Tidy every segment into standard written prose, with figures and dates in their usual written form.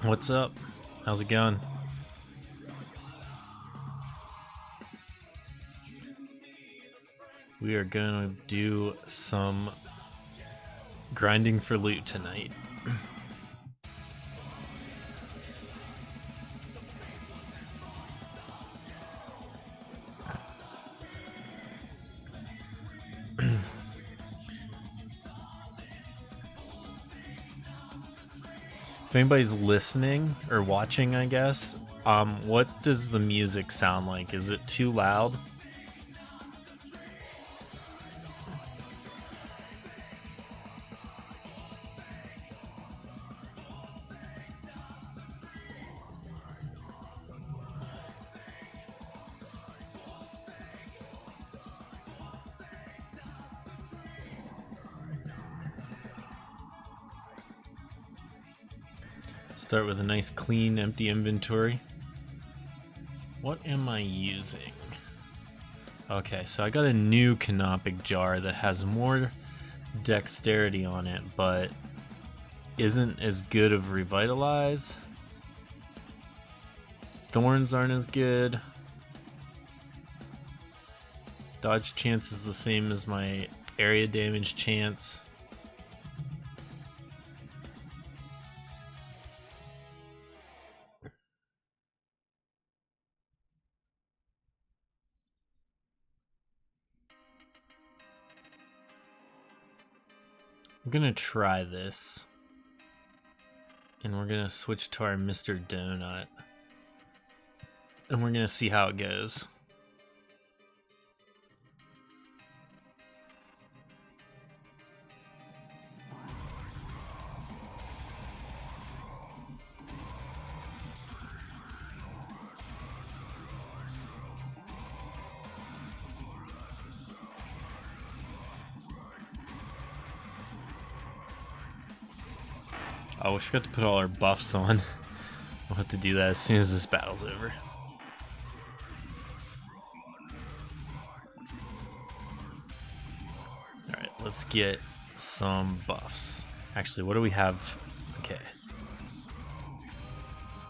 What's up? How's it going? We are going to do some grinding for loot tonight. If anybody's listening or watching, I guess, what does the music sound like? Is it too loud? Start with a nice clean empty inventory. What am I using? Okay, so I got a new canopic jar that has more dexterity on it, but isn't as good of revitalize. Thorns aren't as good. Dodge chance is the same as my area damage chance. I'm gonna try this, and we're gonna switch to our Mr. Donut, and we're gonna see how it goes. Oh, we forgot to put all our buffs on. We'll have to do that as soon as this battle's over. Alright, let's get some buffs. Actually, what do we have? Okay.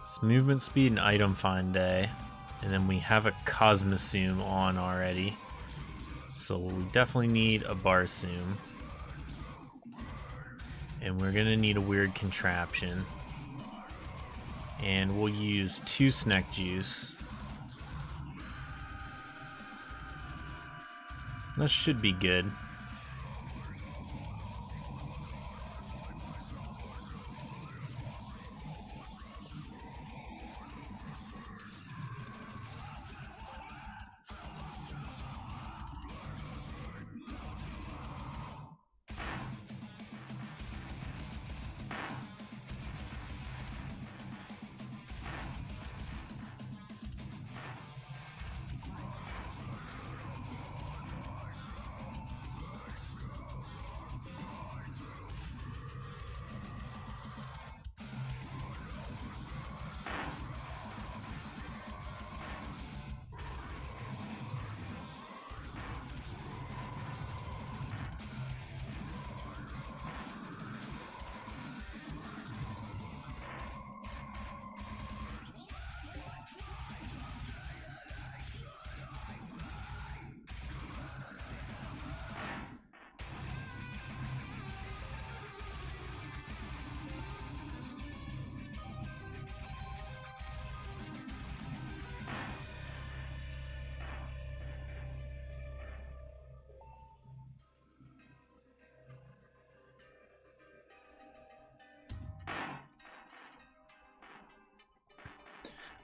It's movement speed and item find day. And then we have a Cosmosume on already. So we definitely need a Barsoom. And we're gonna need a weird contraption. And we'll use 2 snack juice. That should be good.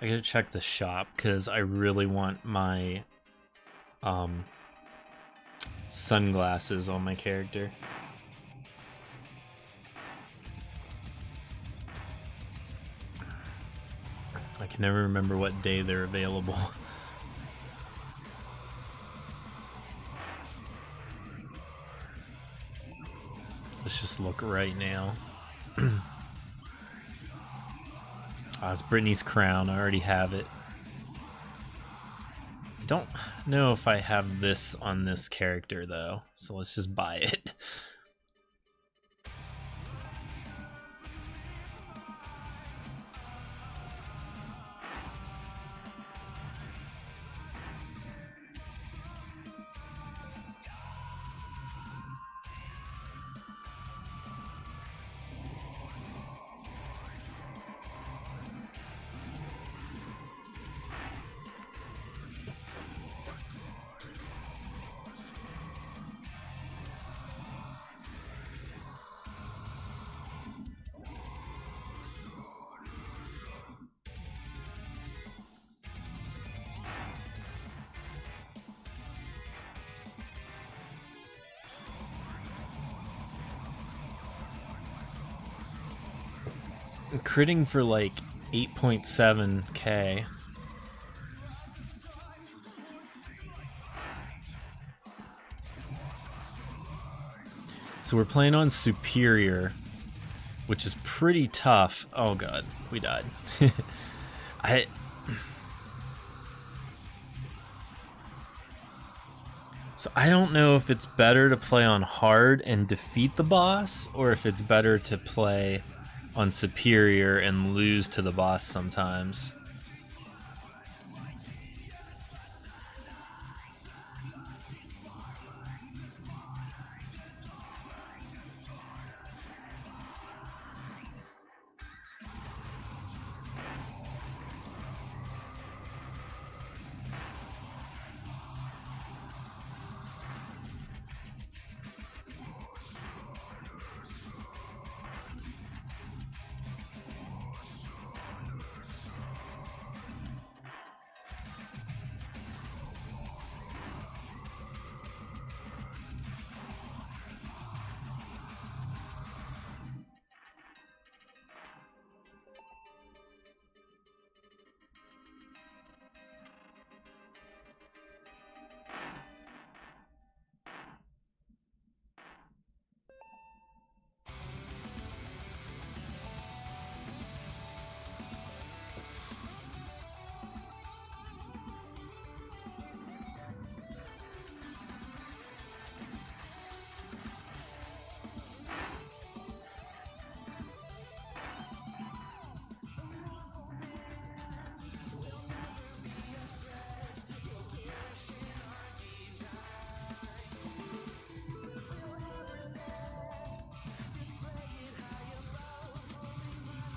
I gotta check the shop because I really want my sunglasses on my character. I can never remember what day they're available. Let's just look right now. It's Brittany's crown. I already have it. I don't know if I have this on this character though, so let's just buy it. critting for like 8.7k. So we're playing on Superior, which is pretty tough. Oh god, we died. So I don't know if it's better to play on hard and defeat the boss, or if it's better to play on Superior and lose to the boss sometimes.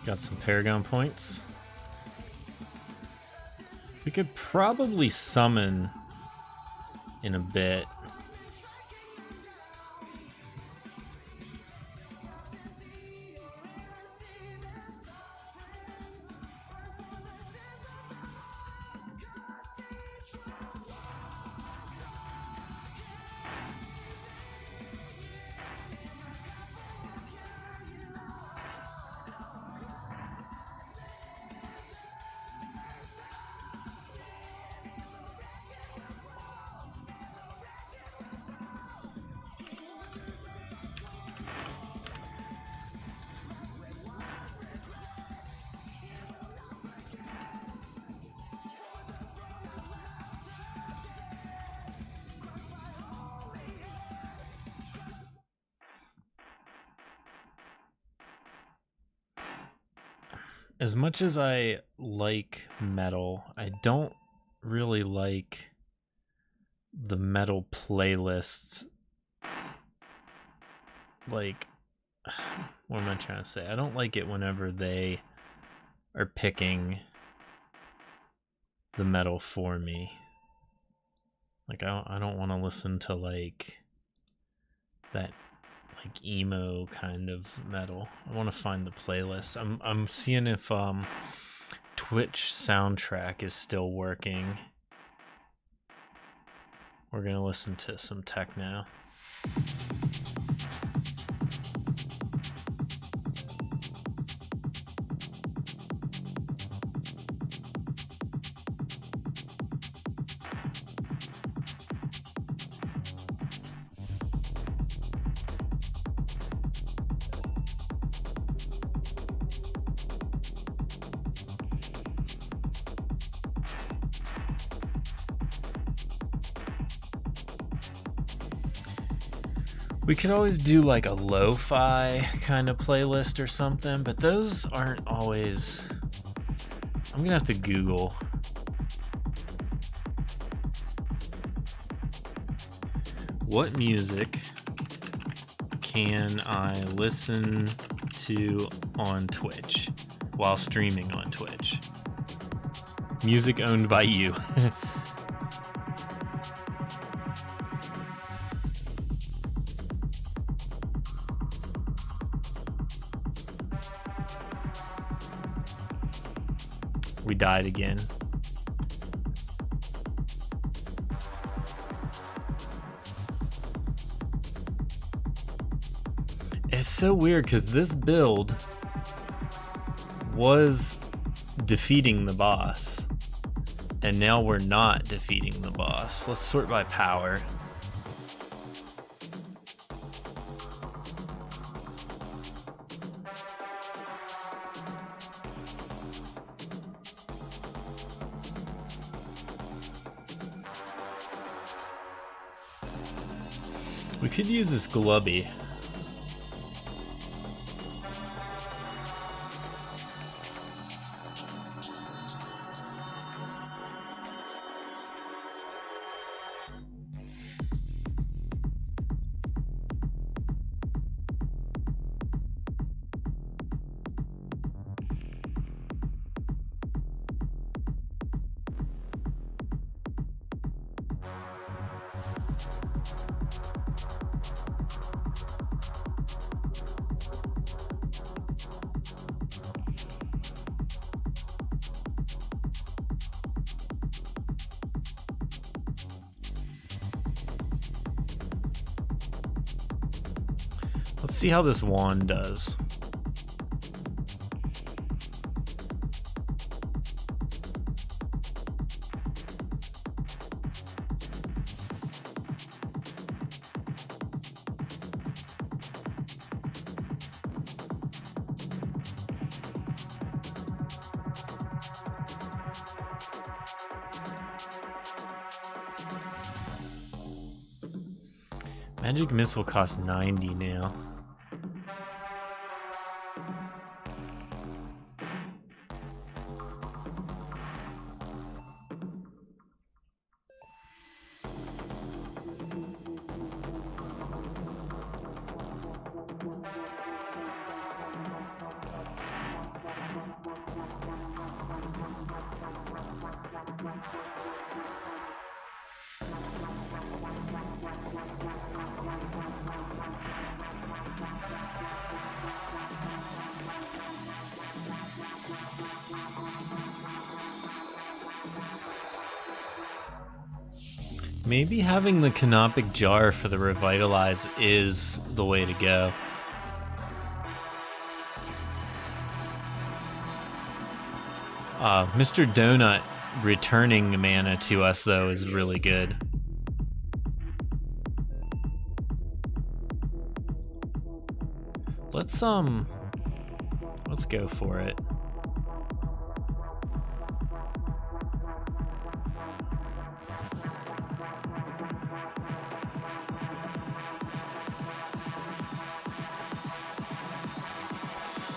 Got some Paragon points. We could probably summon in a bit. As much as I like metal, I don't really like the metal playlists. Like, what am I trying to say? I don't like it whenever they are picking the metal for me. Like, I don't want to listen to like that like emo kind of metal. I want to find the playlist. I'm seeing if Twitch soundtrack is still working. We're gonna listen to some techno. We could always do like a lo-fi kind of playlist or something, but those aren't always... I'm gonna have to Google. What music can I listen to on Twitch while streaming on Twitch? Music owned by you. We died again. It's so weird because this build was defeating the boss, and now we're not defeating the boss. Let's sort by power. We could use this Glubby. Let's see how this wand does. Magic Missile costs 90 now. Maybe having the canopic jar for the revitalize is the way to go. Mr. Donut returning mana to us though is really good. Let's go for it.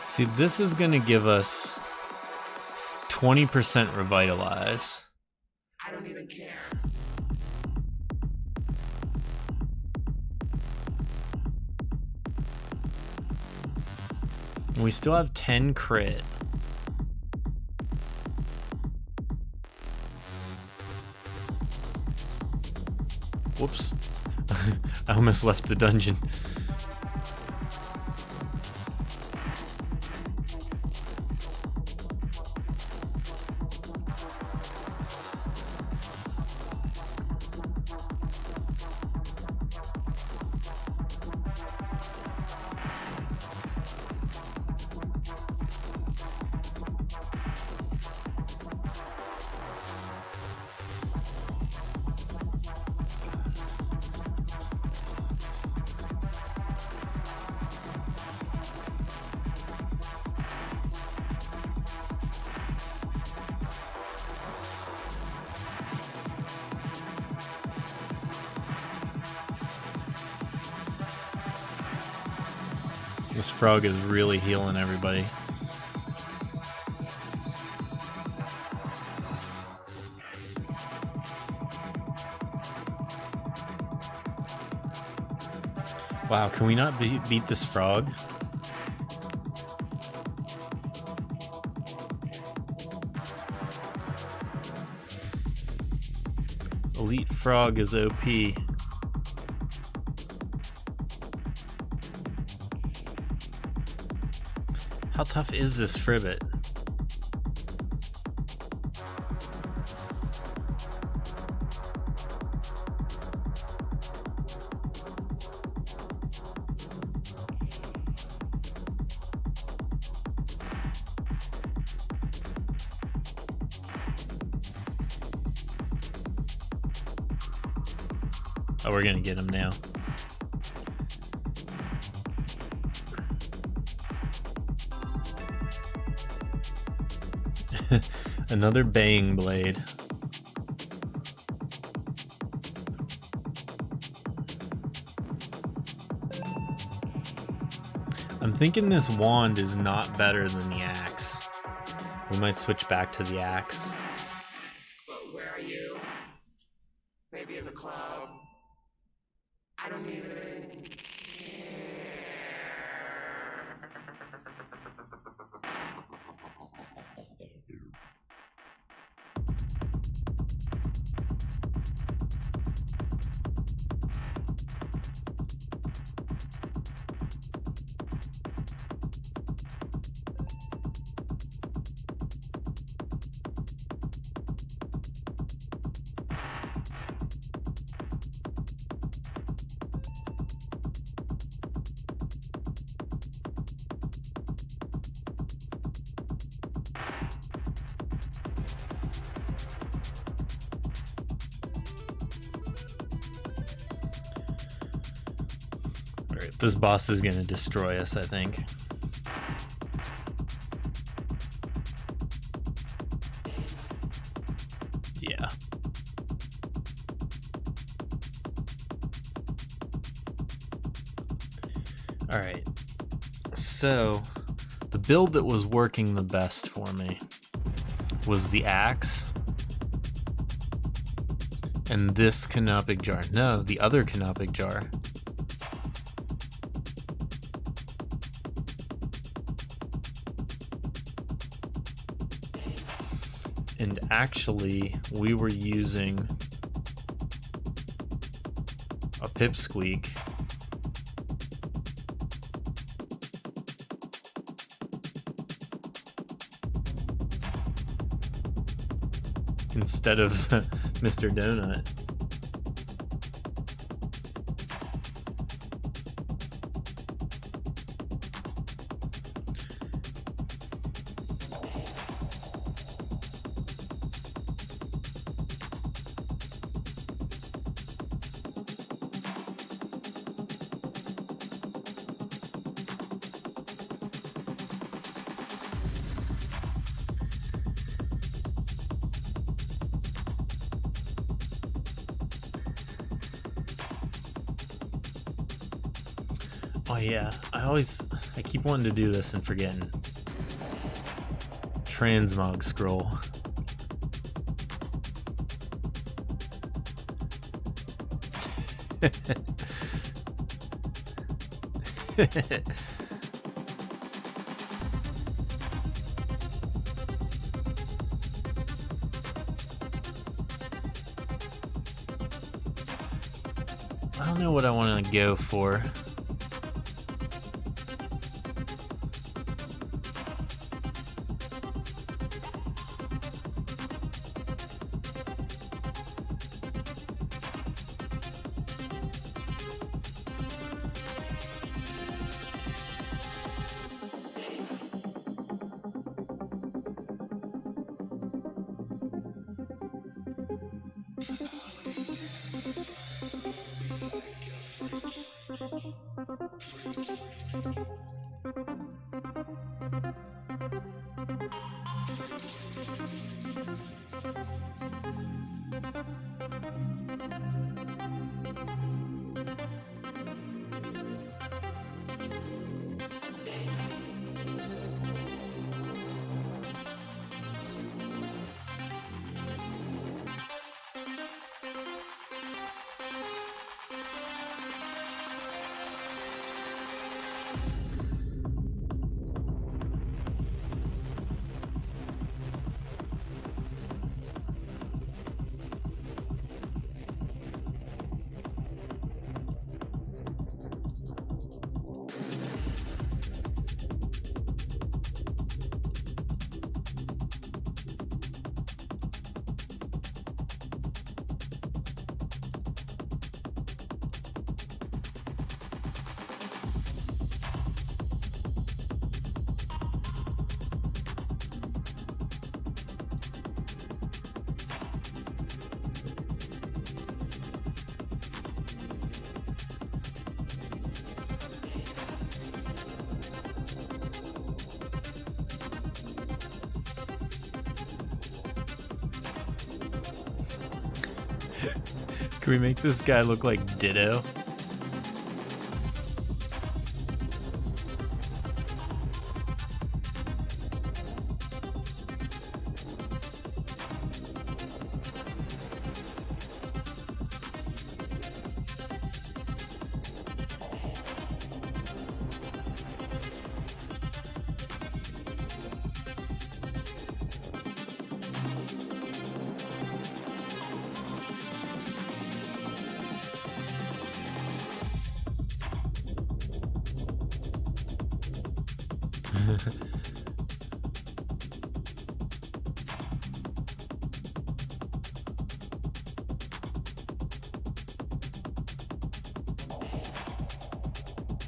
See, this is going to give us 20% revitalize. I don't even care. And we still have 10 crit. Whoops. I almost left the dungeon. This frog is really healing everybody. Wow, can we not beat this frog? Elite frog is OP. How tough is this Fribbit? Oh, we're gonna get him now. Another baying blade. I'm thinking this wand is not better than the axe. We might switch back to the axe. But where are you? Maybe in the club. I don't even care. Alright, this boss is gonna destroy us, I think. Yeah. Alright. So, the build that was working the best for me was the axe and this canopic jar. No, the other canopic jar. And actually, we were using a pipsqueak instead of Mr. Donut. Oh yeah, I keep wanting to do this and forgetting. Transmog scroll. I don't know what I want to go for. Can we make this guy look like Ditto?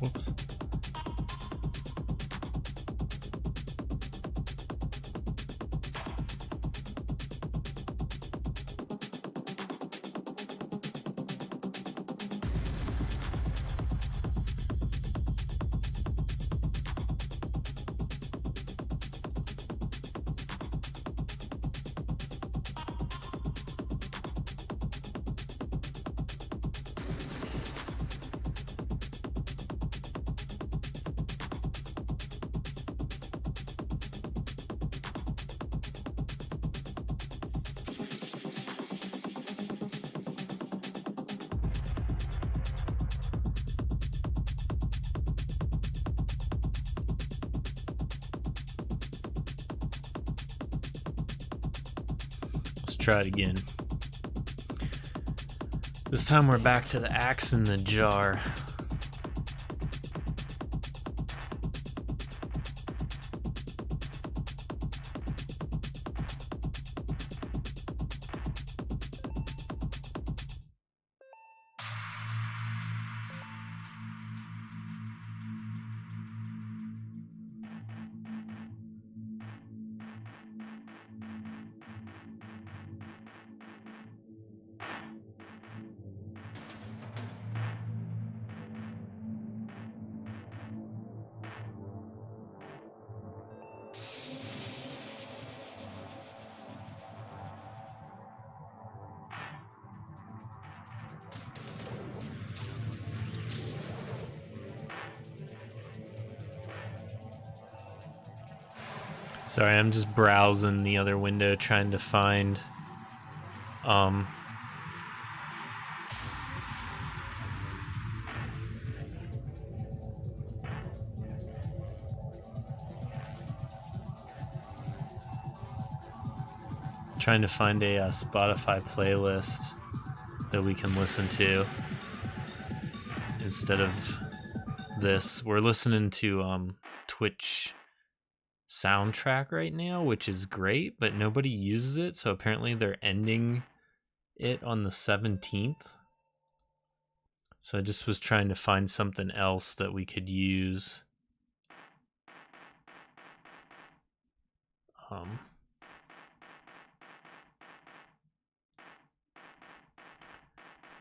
Whoops. Try it again. This time we're back to the axe in the jar. Sorry, I'm just browsing the other window trying to find trying to find a Spotify playlist that we can listen to instead of this. We're listening to Twitch soundtrack right now, which is great, but nobody uses it, so apparently they're ending it on the 17th. So I just was trying to find something else that we could use.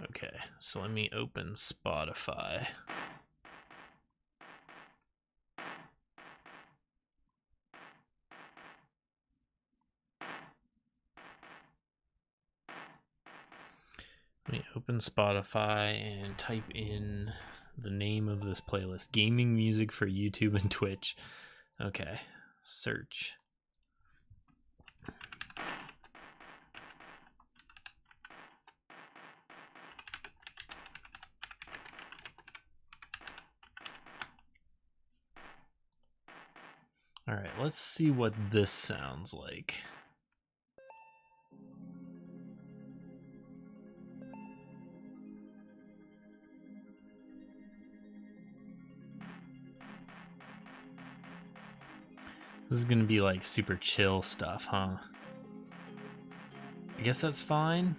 Okay, so let me open Spotify. Let me open Spotify and type in the name of this playlist. Gaming music for YouTube and Twitch. Okay, search. All right, let's see what this sounds like. This is gonna be like super chill stuff, huh? I guess that's fine.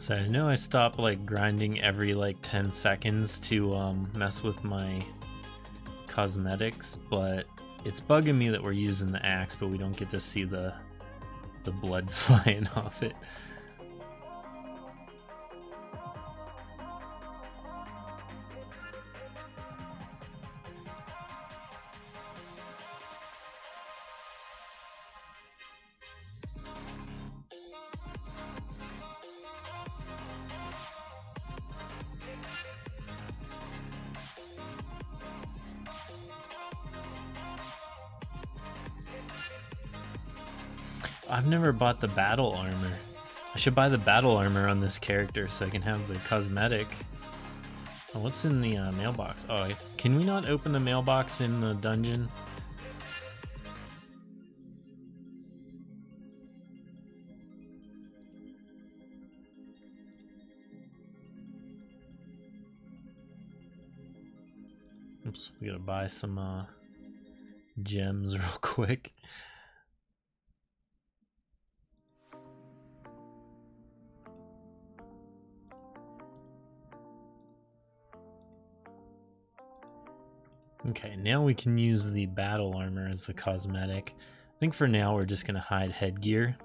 So I know I stop like grinding every like 10 seconds to mess with my cosmetics, but it's bugging me that we're using the axe, but we don't get to see the blood flying off it. I've never bought the battle armor. I should buy the battle armor on this character so I can have the cosmetic. Oh, what's in the mailbox? Oh, can we not open the mailbox in the dungeon? Oops, we gotta buy some gems real quick. Okay, now we can use the battle armor as the cosmetic. I think for now we're just gonna hide headgear.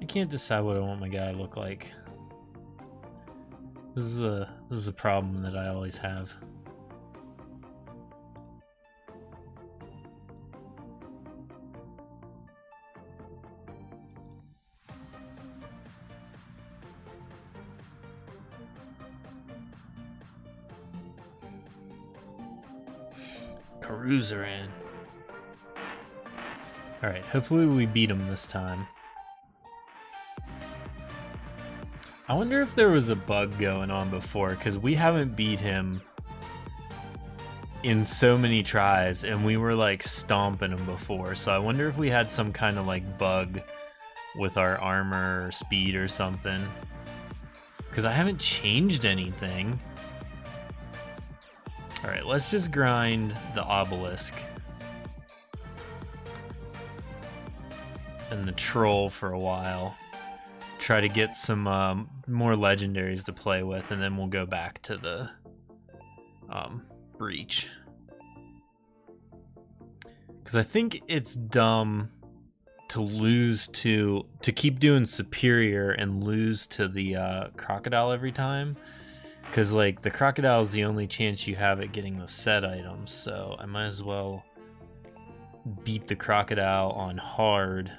I can't decide what I want my guy to look like. This is a problem that I always have. Cruiser in. Alright, hopefully we beat him this time. I wonder if there was a bug going on before, because we haven't beat him in so many tries, and we were like stomping him before, so I wonder if we had some kind of like bug with our armor or speed or something, because I haven't changed anything. Alright, let's just grind the Obelisk and the Troll for a while. Try to get some more legendaries to play with, and then we'll go back to the Breach. Because I think it's dumb to lose to keep doing Superior and lose to the Crocodile every time. Because like the Crocodile is the only chance you have at getting the set items, so I might as well beat the Crocodile on hard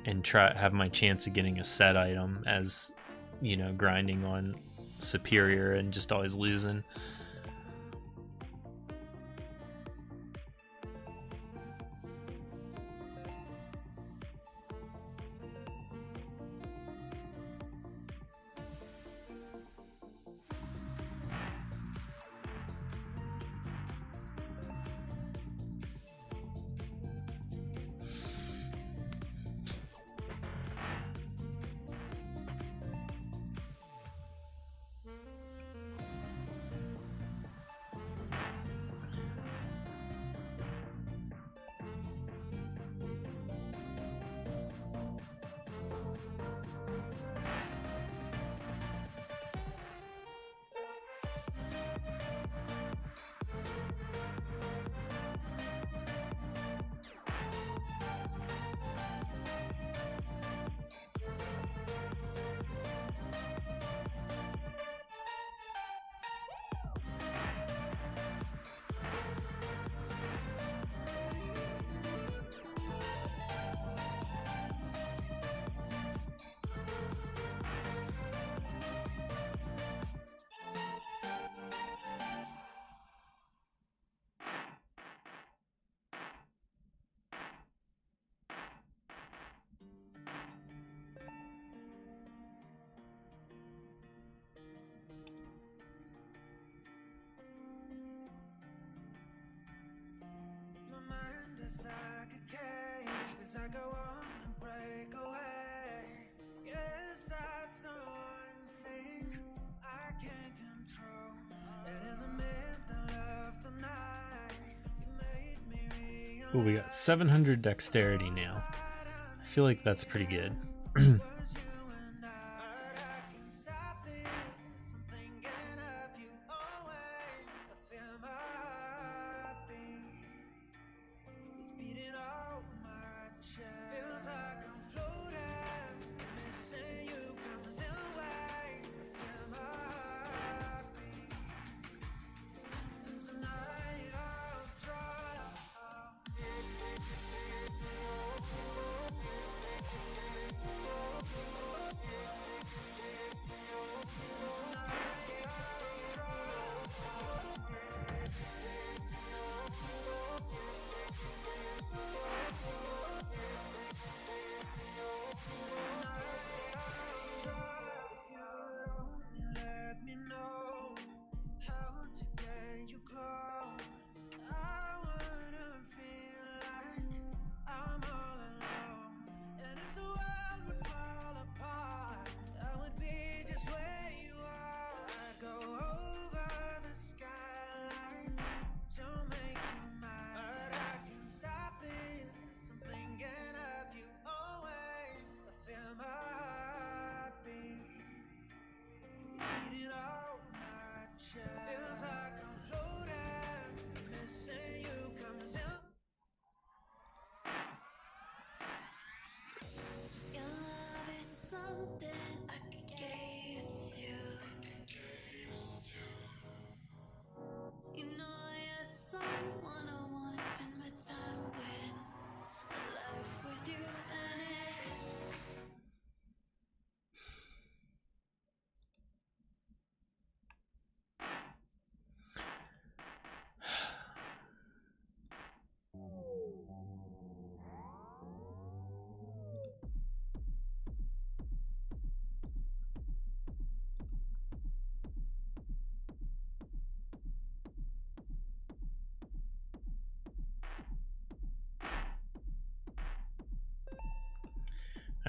and have my chance of getting a set item as, you know, grinding on Superior and just always losing. Like a cage, as I go on and break away. Yeah. Ooh, we got 700 dexterity now. I feel like that's pretty good.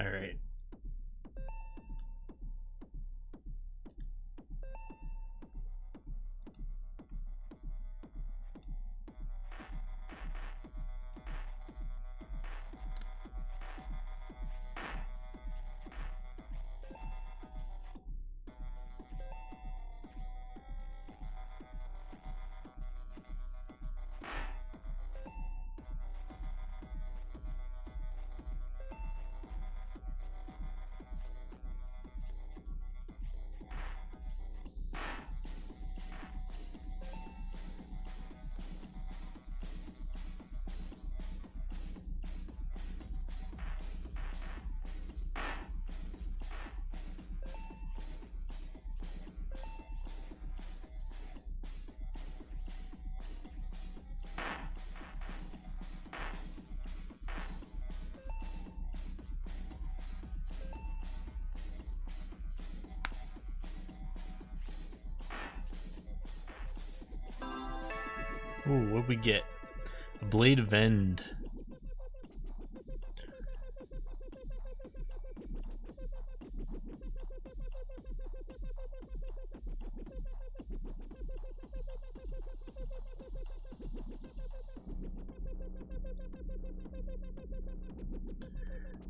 All right. Ooh, what'd we get? A Blade of End.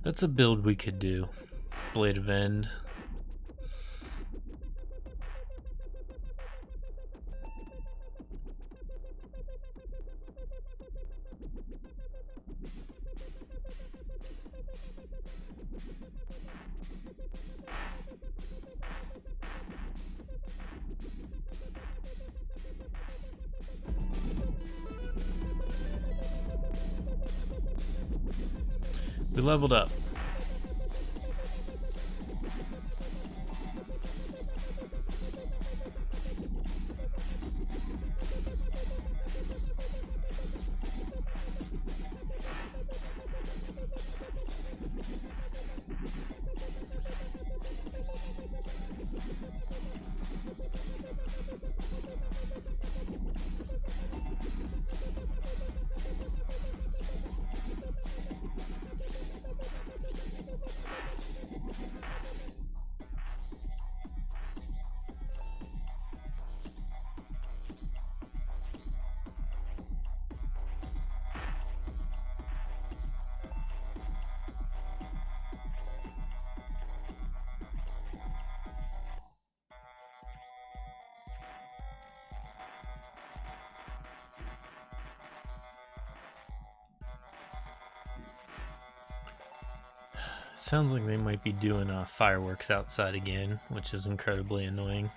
That's a build we could do. Blade of End. We leveled up. Sounds like they might be doing fireworks outside again, which is incredibly annoying.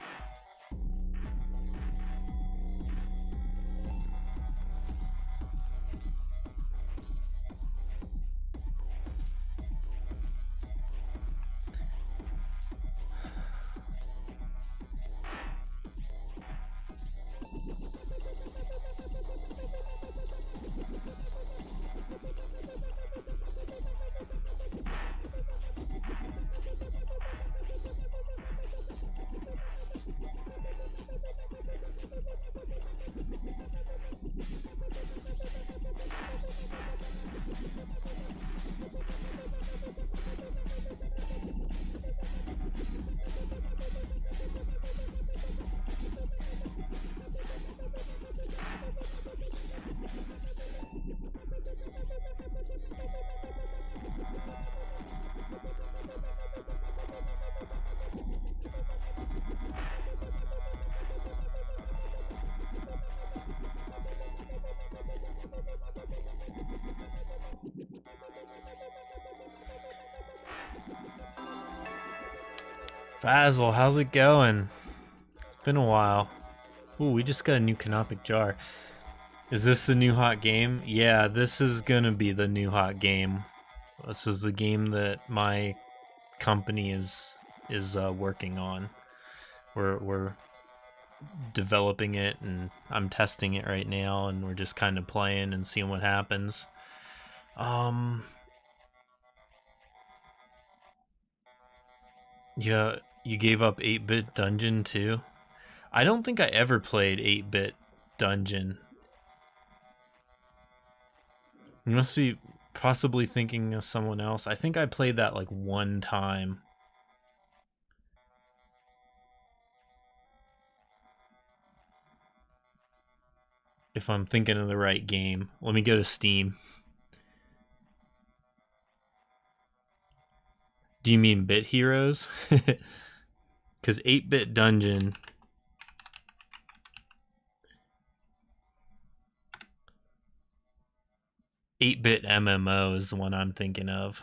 Fazzle, how's it going? It's been a while. Ooh, we just got a new canopic jar. Is this the new hot game? Yeah, this is gonna be the new hot game. This is the game that my company is working on. We're developing it, and I'm testing it right now, and we're just kind of playing and seeing what happens. Yeah, you gave up 8-bit Dungeon too? I don't think I ever played 8-bit Dungeon. You must be possibly thinking of someone else. I think I played that like one time. If I'm thinking of the right game. Let me go to Steam. Do you mean Bit Heroes? Because 8-bit Dungeon... 8-bit MMO is the one I'm thinking of,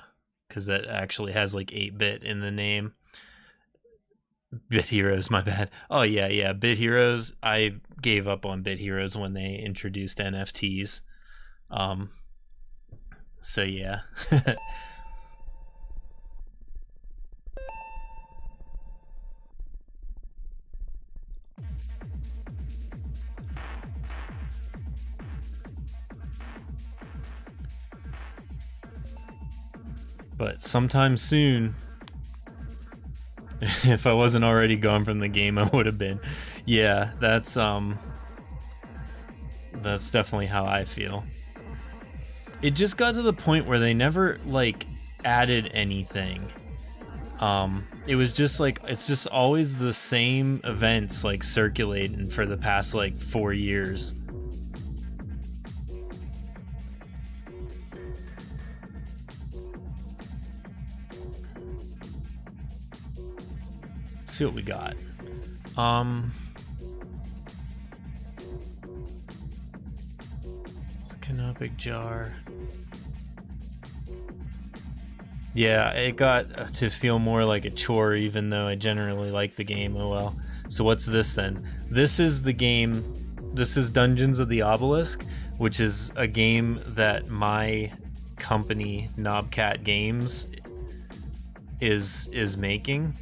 because that actually has like 8-bit in the name. Bit Heroes, my bad. Oh yeah, Bit Heroes. I gave up on Bit Heroes when they introduced NFTs. So yeah. But sometime soon, if I wasn't already gone from the game, I would have been. Yeah, that's definitely how I feel. It just got to the point where they never like added anything. It was just like, it's just always the same events like circulating for the past like 4 years. See what we got. It's canopic jar. Yeah, it got to feel more like a chore, even though I generally like the game. Oh well. So what's this then? This is the game. This is Dungeons of the Obelisk, which is a game that my company, Knobcat Games, is making.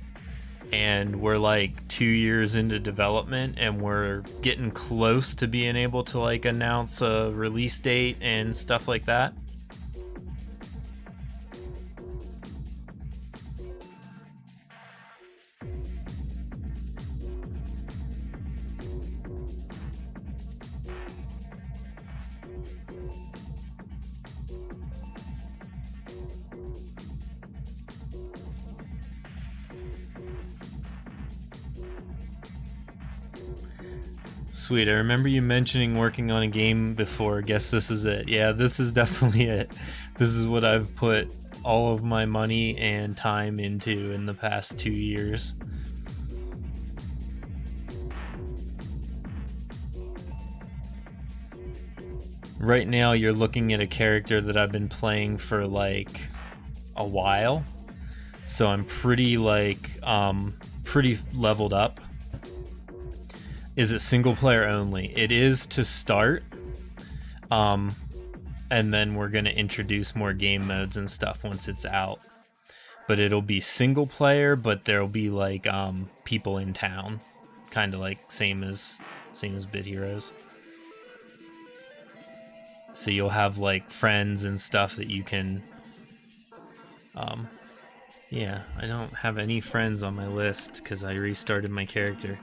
And we're like 2 years into development, and we're getting close to being able to like announce a release date and stuff like that. Sweet, I remember you mentioning working on a game before. Guess this is it. Yeah, this is definitely it. This is what I've put all of my money and time into in the past 2 years. Right now you're looking at a character that I've been playing for like a while, So I'm pretty pretty leveled up. Is it single player only? It is to start. And then we're gonna introduce more game modes and stuff once it's out. But it'll be single player, but there'll be like people in town, kind of like same as Bit Heroes. So you'll have like friends and stuff that you can. Yeah, I don't have any friends on my list because I restarted my character.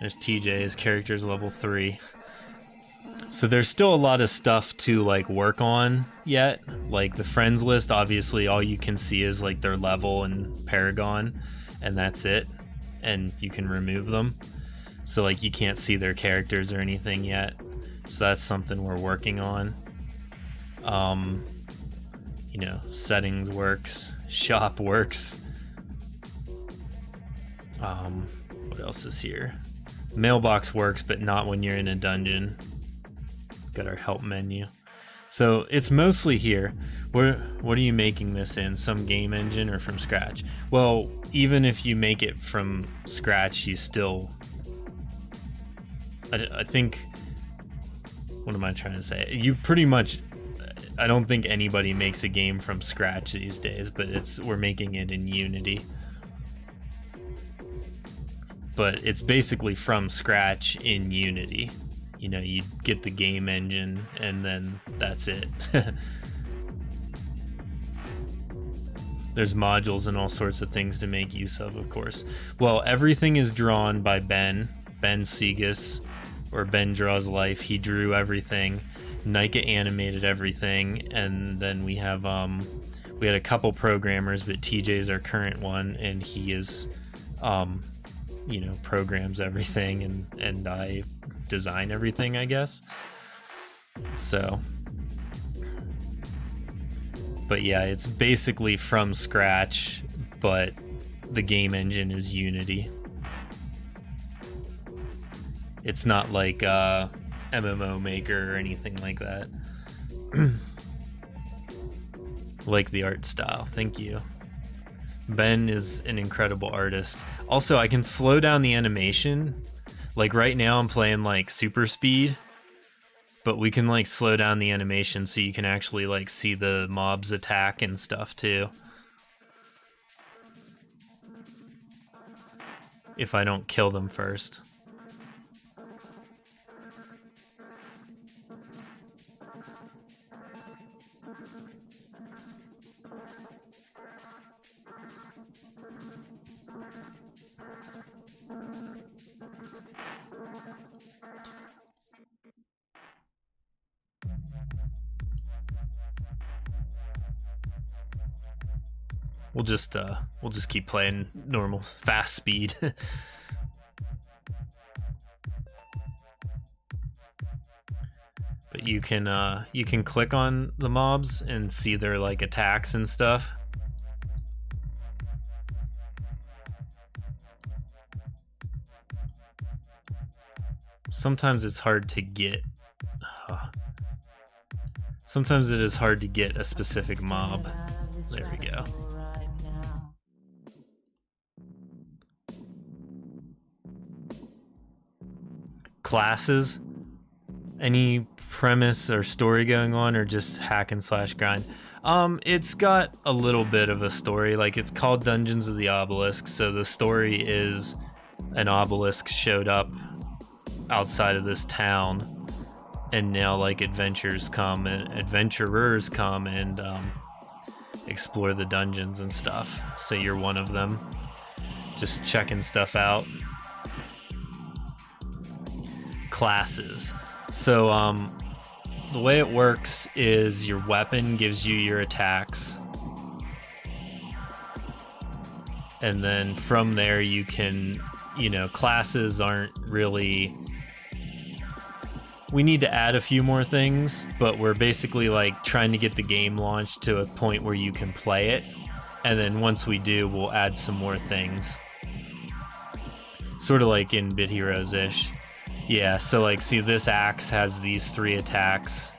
There's TJ, his character's level 3. So there's still a lot of stuff to like work on yet. Like the friends list, obviously all you can see is like their level and Paragon, and that's it. And you can remove them. So like you can't see their characters or anything yet. So that's something we're working on. You know, settings works, shop works. What else is here? Mailbox works, but not when you're in a dungeon. Got our help menu. So it's mostly here. What are you making this in? Some game engine or from scratch? Well, even if you make it from scratch, you still... I think... What am I trying to say? You pretty much... I don't think anybody makes a game from scratch these days, but we're making it in Unity. But it's basically from scratch in Unity. You know, you get the game engine and then that's it. There's modules and all sorts of things to make use of course. Well, everything is drawn by Ben Segas, or Ben Draws Life. He drew everything. Nika animated everything, and then we have we had a couple programmers, but TJ's our current one, and he is you know, programs everything, and I design everything, I guess. So, but yeah, it's basically from scratch, but the game engine is Unity. It's not like MMO Maker or anything like that. Like the art style, thank you. Ben is an incredible artist. Also, I can slow down the animation. Like right now I'm playing like super speed, but we can like slow down the animation so you can actually like see the mobs attack and stuff too. If I don't kill them first. We'll just keep playing normal fast speed. But you can click on the mobs and see their like attacks and stuff. Sometimes it's hard to get. Sometimes it is hard to get a specific mob. There we go. Classes? Any premise or story going on, or just hack and slash grind? It's got a little bit of a story. Like, it's called Dungeons of the Obelisk, so the story is an obelisk showed up outside of this town, and now like adventurers come and explore the dungeons and stuff. So you're one of them, just checking stuff out. Classes. So the way it works is your weapon gives you your attacks, and then from there you can, you know, classes aren't really... We need to add a few more things, but we're basically like trying to get the game launched to a point where you can play it, and then once we do, we'll add some more things. Sort of like in Bit Heroes-ish. Yeah, so like, see, this axe has these 3 attacks,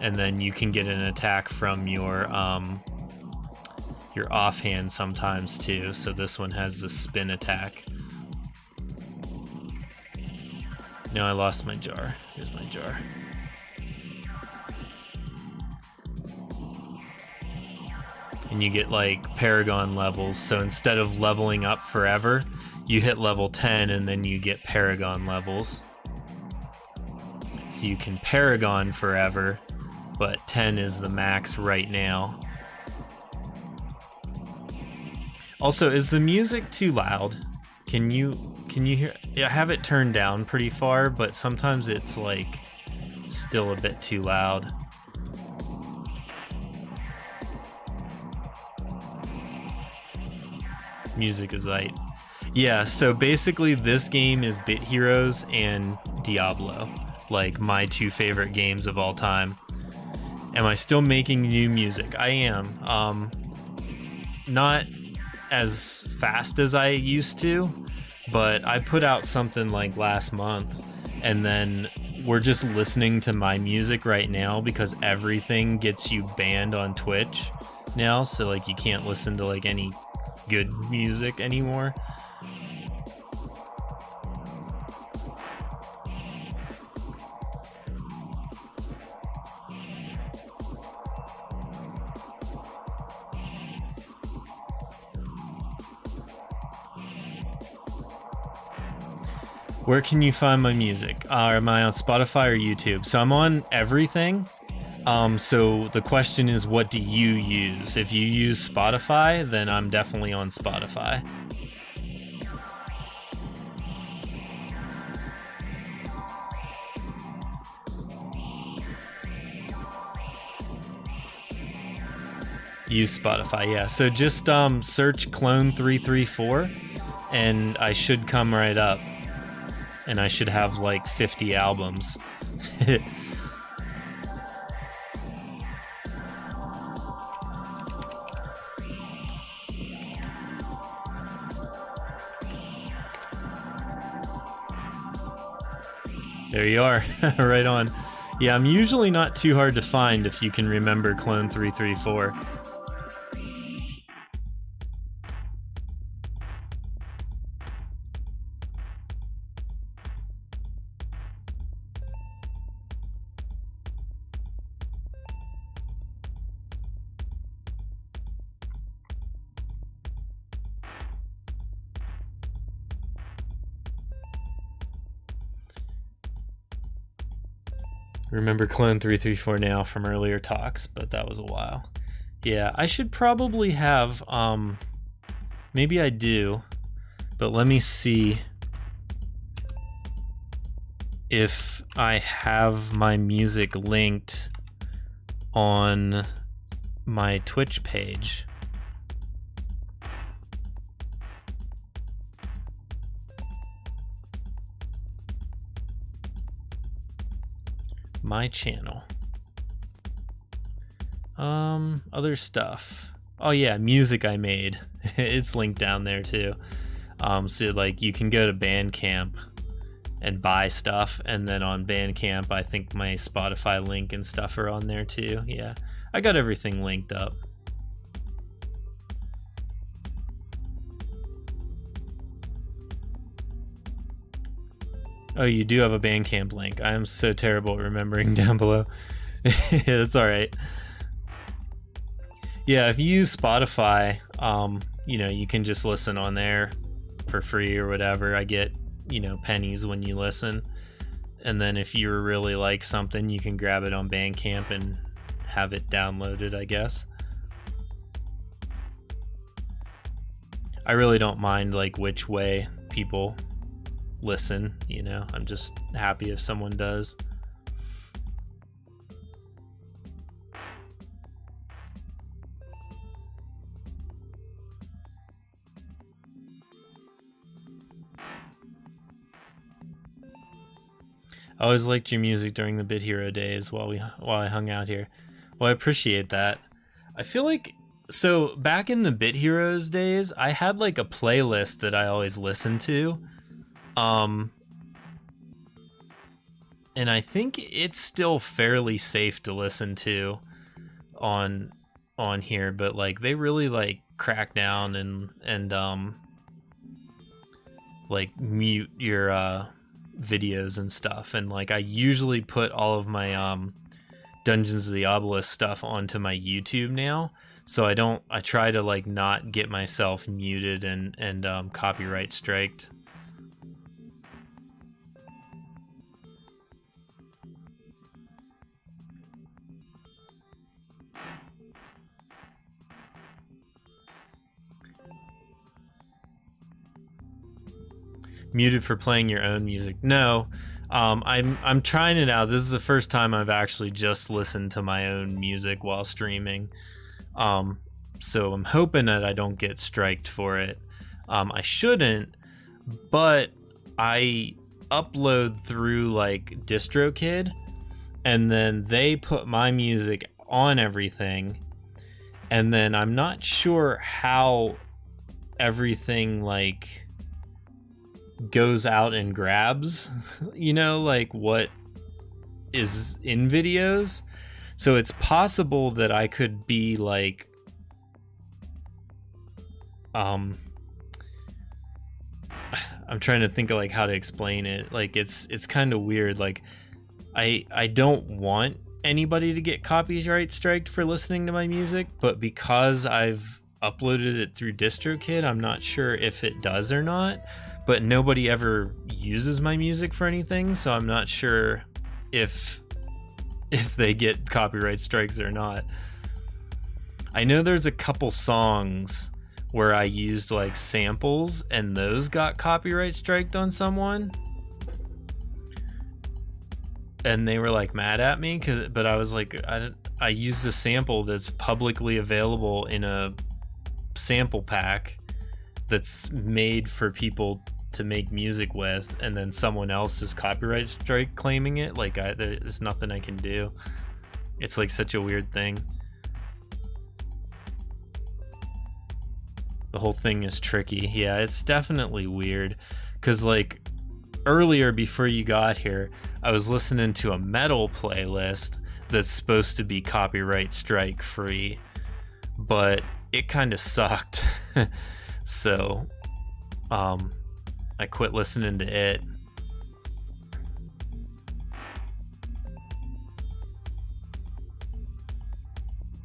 and then you can get an attack from your offhand sometimes too. So this one has the spin attack. No, I lost my jar. Here's my jar. And you get like Paragon levels. So instead of leveling up forever, you hit level 10 and then you get Paragon levels. So you can Paragon forever, but 10 is the max right now. Also, is the music too loud? Can you hear? I have it turned down pretty far, but sometimes it's like still a bit too loud. Music is light. Yeah, so basically this game is Bit Heroes and Diablo, like my two favorite games of all time. Am I still making new music? I am. Not as fast as I used to, but I put out something like last month, and then we're just listening to my music right now because everything gets you banned on Twitch now, so like you can't listen to like any good music anymore. Where can you find my music? Am I on Spotify or YouTube? So I'm on everything. So the question is, what do you use? If you use Spotify, then I'm definitely on Spotify. Use Spotify, yeah. So just search Clone334 and I should come right up. And I should have like 50 albums. There you are, right on. Yeah, I'm usually not too hard to find if you can remember Clone334. Remember Clone334 now from earlier talks, but that was a while. Yeah, I should probably have, maybe I do, but let me see if I have my music linked on my Twitch page. My channel. Other stuff. Oh yeah, music I made. It's linked down there too. So like you can go to Bandcamp and buy stuff, and then on Bandcamp I think my Spotify link and stuff are on there too. Yeah, I got everything linked up. Oh, you do have a Bandcamp link. I am so terrible at remembering down below. That's all right. Yeah, if you use Spotify, you know, you can just listen on there for free or whatever. I get, you know, pennies when you listen. And then if you really like something, you can grab it on Bandcamp and have it downloaded, I guess. I really don't mind like which way people listen, you know. I'm just happy if someone does. I always liked your music during the Bit Hero days while I hung out here. Well, I appreciate that. I feel like, so back in the Bit Heroes days, I had like a playlist that I always listened to. And and I think it's still fairly safe to listen to on here, but like they really like crack down and like mute your videos and stuff. And like I usually put all of my Dungeons of the Obelisk stuff onto my YouTube now, so I try to like not get myself muted and copyright striked. Muted for playing your own music? No. I'm trying it out. This is the first time I've actually just listened to my own music while streaming. So I'm hoping that I don't get striked for it. I shouldn't, but I upload through like DistroKid, and then they put my music on everything, and then I'm not sure how everything like goes out and grabs, you know, like what is in videos. So it's possible that I could be like I'm trying to think of like how to explain it. Like it's kind of weird. Like I don't want anybody to get copyright striked for listening to my music, but because I've uploaded it through DistroKid, I'm not sure if it does or not. But nobody ever uses my music for anything, so I'm not sure if they get copyright strikes or not. I know there's a couple songs where I used like samples, and those got copyright striked on someone, and they were like mad at me but I was like, I used a sample that's publicly available in a sample pack that's made for people to make music with, and then someone else is copyright strike claiming it. Like there's nothing I can do. It's like such a weird thing. The whole thing is tricky. Yeah, it's definitely weird, because like earlier before you got here, I was listening to a metal playlist that's supposed to be copyright strike free, but it kind of sucked. So I quit listening to it.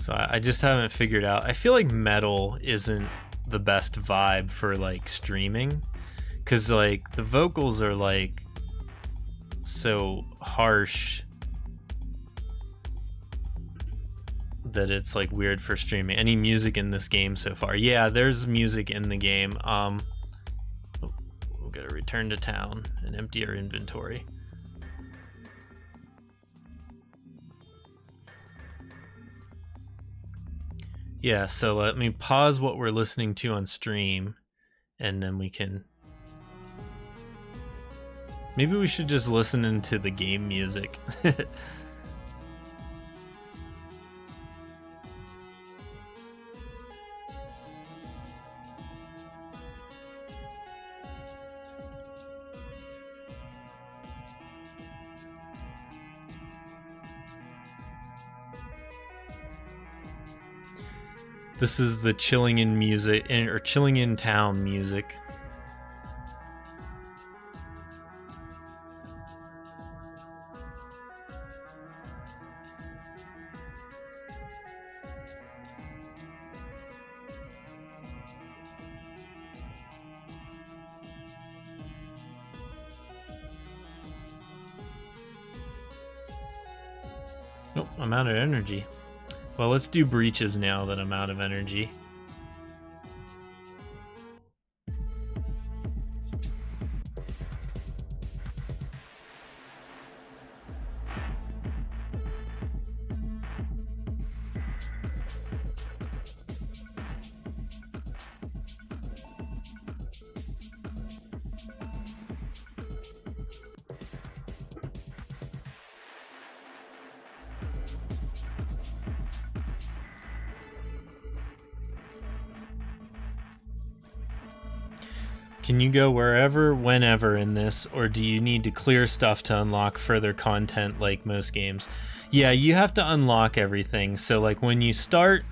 So I just haven't figured out. I feel like metal isn't the best vibe for like streaming, because like the vocals are like so harsh that it's like weird for streaming. Any music in this game so far? Yeah, there's music in the game. We'll get a return to town and empty our inventory. Yeah, so let me pause what we're listening to on stream, and then we can... Maybe we should just listen into the game music. This is the chilling in music, or chilling in town music. Nope, I'm out of energy. Well, let's do breaches now that I'm out of energy. Can you go wherever, whenever in this, or do you need to clear stuff to unlock further content like most games? Yeah, you have to unlock everything. So like when you start,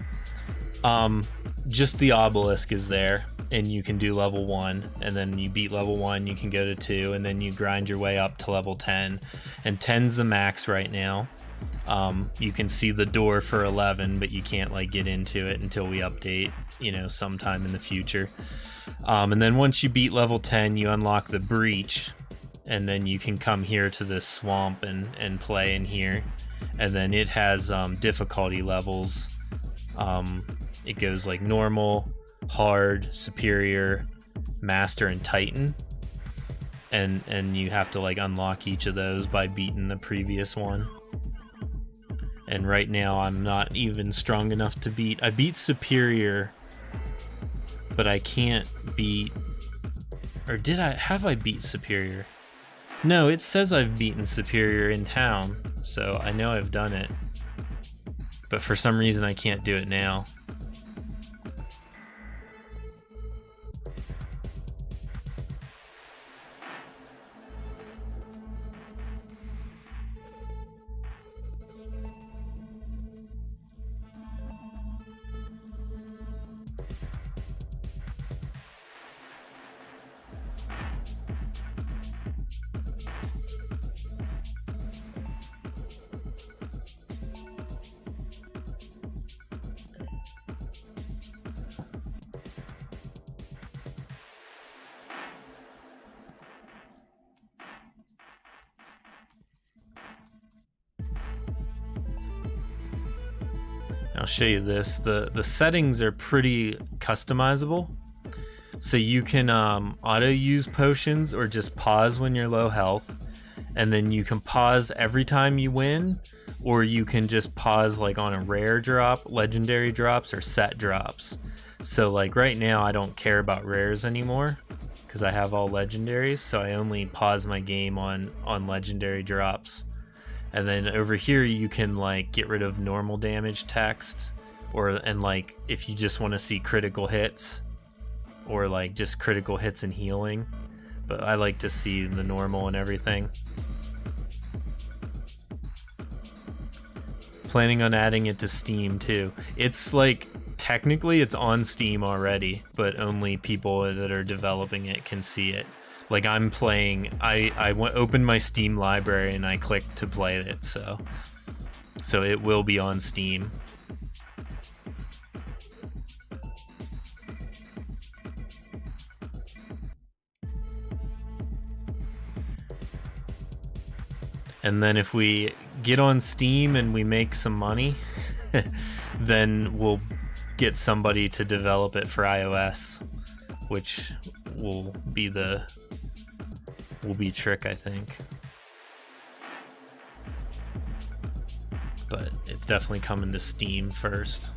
just the Obelisk is there, and you can do level 1, and then you beat level 1, you can go to 2, and then you grind your way up to level 10. And 10's the max right now. You can see the door for 11, but you can't like get into it until we update, you know, sometime in the future. And then once you beat level 10, you unlock the breach, and then you can come here to this swamp and play in here. And then it has difficulty levels. It goes like normal, hard, superior, master, and titan. And you have to like unlock each of those by beating the previous one. And right now I'm not even strong enough to beat. I beat superior, but I can't beat, or did I, have I beat superior? No, it says I've beaten superior in town, so I know I've done it. But for some reason I can't do it now. I'll show you this. The settings are pretty customizable. So you can auto use potions or just pause when you're low health. And then you can pause every time you win, or you can just pause like on a rare drop, legendary drops, or set drops. So like right now I don't care about rares anymore because I have all legendaries, so I only pause my game on legendary drops. And then over here you can like get rid of normal damage text, and like if you just want to see critical hits, or like just critical hits and healing. But I like to see the normal and everything. Planning on adding it to Steam too. It's like technically it's on Steam already, but only people that are developing it can see it. Like I'm playing, I opened my Steam library and I clicked to play it, so it will be on Steam. And then if we get on Steam and we make some money, then we'll get somebody to develop it for iOS, which will be trick, I think. But it's definitely coming to Steam first.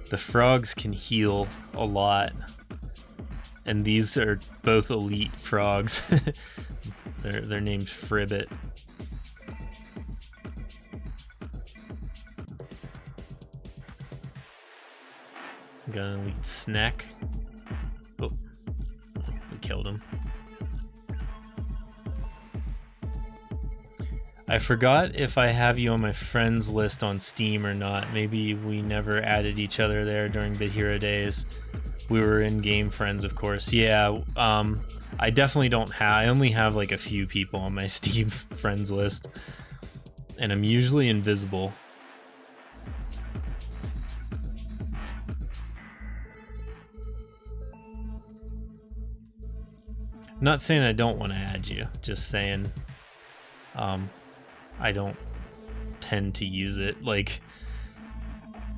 The frogs can heal a lot, and these are both elite frogs. They're named Fribbit. Got an elite snack. Oh, we killed him. I forgot if I have you on my friends list on Steam or not. Maybe we never added each other there during the Hero days. We were in-game friends, of course. Yeah, I definitely don't have... I only have like a few people on my Steam friends list. And I'm usually invisible. Not saying I don't want to add you, just saying I don't tend to use it. Like,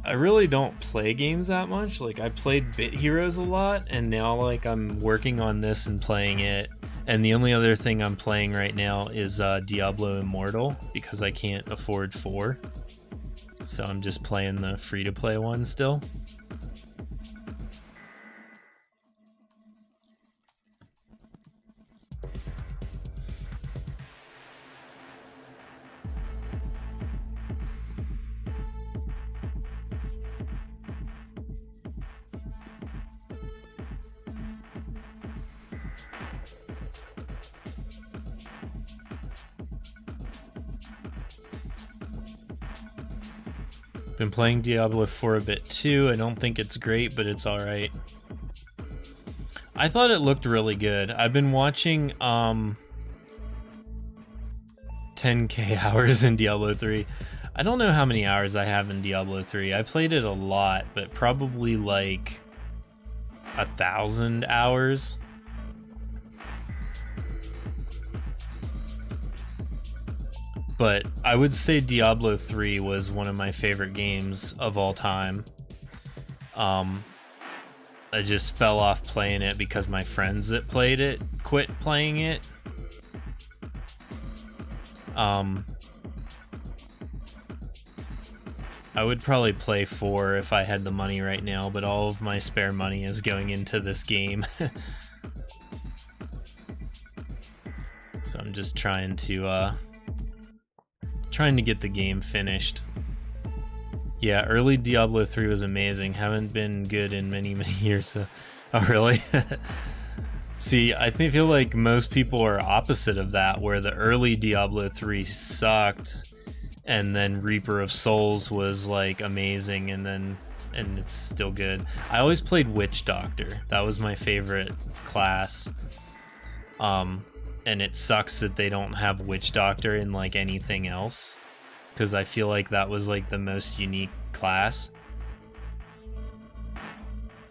I really don't play games that much. Like, I played Bit Heroes a lot, and now like I'm working on this and playing it. And the only other thing I'm playing right now is Diablo Immortal, because I can't afford 4. So I'm just playing the free-to-play one still. Been playing Diablo 4 a bit too. I don't think it's great, but it's alright. I thought it looked really good. I've been watching 10k hours in Diablo 3. I don't know how many hours I have in Diablo 3. I played it a lot, but probably like 1,000 hours. But I would say Diablo 3 was one of my favorite games of all time. I just fell off playing it because my friends that played it quit playing it. I would probably play 4 if I had the money right now, but all of my spare money is going into this game. So I'm just trying to get the game finished. Yeah, early Diablo 3 was amazing. Haven't been good in many years. So. Oh, really? See, I feel like most people are opposite of that, where the early Diablo 3 sucked, and then Reaper of Souls was like amazing, and it's still good. I always played Witch Doctor. That was my favorite class. And it sucks that they don't have Witch Doctor in like anything else, because I feel like that was like the most unique class.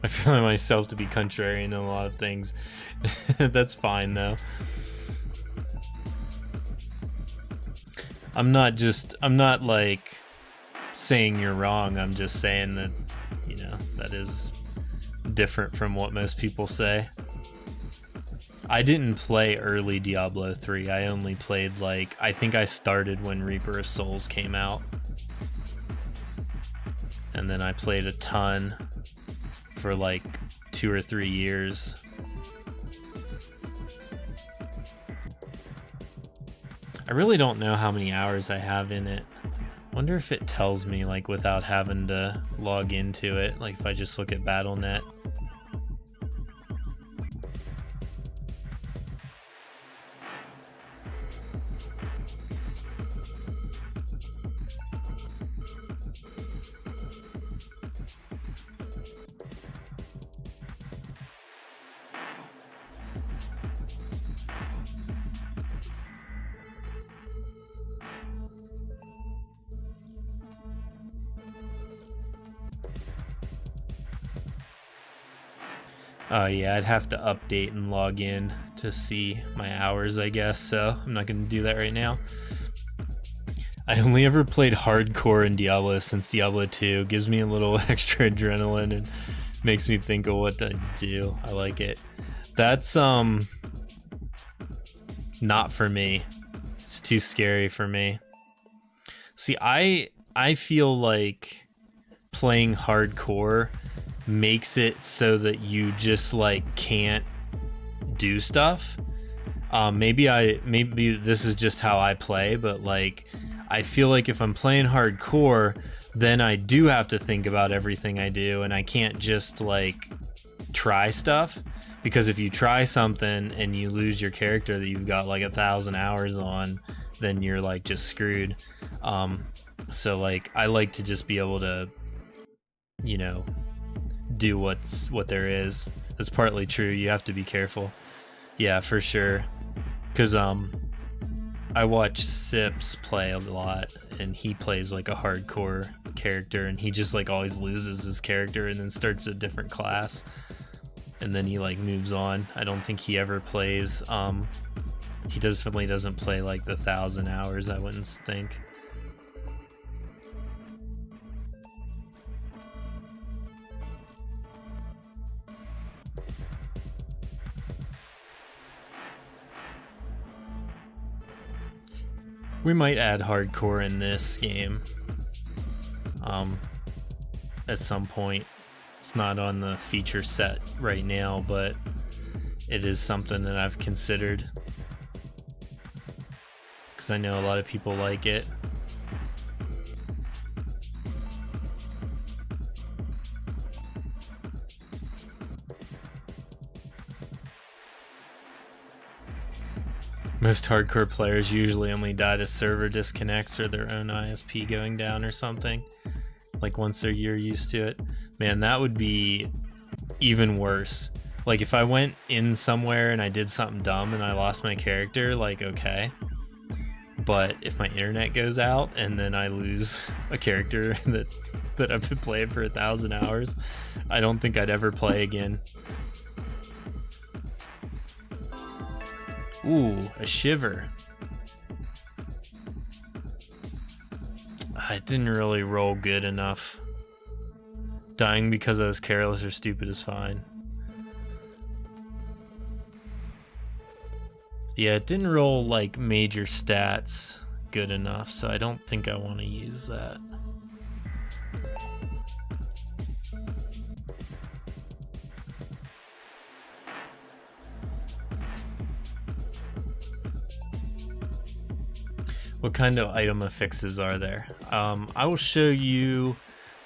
I feel myself to be contrarian in a lot of things. That's fine though. I'm not like saying you're wrong. I'm just saying that, you know, that is different from what most people say. I didn't play early Diablo 3. I only played like, I think I started when Reaper of Souls came out. And then I played a ton for like 2 or 3 years. I really don't know how many hours I have in it. Wonder if it tells me like without having to log into it, like if I just look at Battle.net. Yeah, I'd have to update and log in to see my hours, I guess, so I'm not going to do that right now. I only ever played hardcore in Diablo since Diablo 2. Gives me a little extra adrenaline and makes me think of what to do. I like it. That's not for me. It's too scary for me. See, I feel like playing hardcore makes it so that you just like can't do stuff. Maybe this is just how I play, but like I feel like if I'm playing hardcore, then I do have to think about everything I do, and I can't just like try stuff, because if you try something and you lose your character that you've got like 1,000 hours on, then you're like just screwed. So like I like to just be able to, you know, do what there is. That's partly true. You have to be careful. Yeah, for sure. Cause I watch Sips play a lot, and he plays like a hardcore character, and he just like always loses his character and then starts a different class, and then he like moves on. I don't think he ever plays. He definitely doesn't play like the 1,000 hours, I wouldn't think. We might add hardcore in this game at some point. It's not on the feature set right now, but it is something that I've considered because I know a lot of people like it. Most hardcore players usually only die to server disconnects or their own ISP going down or something. Like once you're used to it. Man, that would be even worse. Like if I went in somewhere and I did something dumb and I lost my character, like okay. But if my internet goes out and then I lose a character that I've been playing for 1,000 hours, I don't think I'd ever play again. Ooh, a shiver. I didn't really roll good enough. Dying because I was careless or stupid is fine. Yeah, it didn't roll like major stats good enough, so I don't think I want to use that. What kind of item affixes are there? I will show you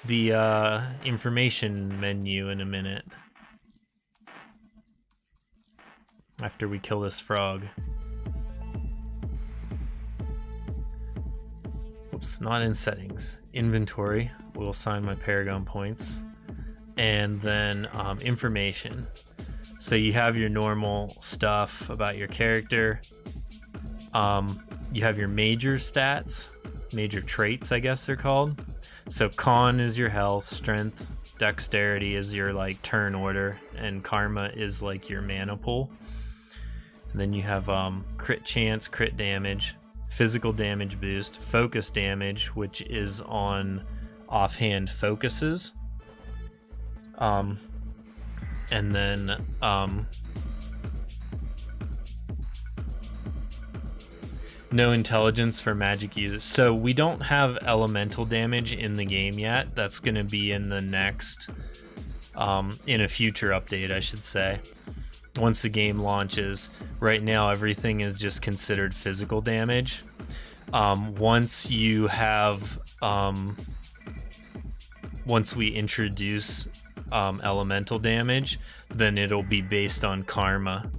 the information menu in a minute. After we kill this frog. Oops, not in settings. Inventory. We'll assign my Paragon points. And then information. So you have your normal stuff about your character. You have your major stats, major traits, I guess they're called. So con is your health, strength, dexterity is your like turn order, and karma is like your mana pool. And then you have crit chance, crit damage, physical damage boost, focus damage, which is on offhand focuses. And then no intelligence for magic users. So we don't have elemental damage in the game yet. That's going to be in the next, in a future update, I should say. Once the game launches, right now everything is just considered physical damage. Once you have, once we introduce elemental damage, then it'll be based on karma.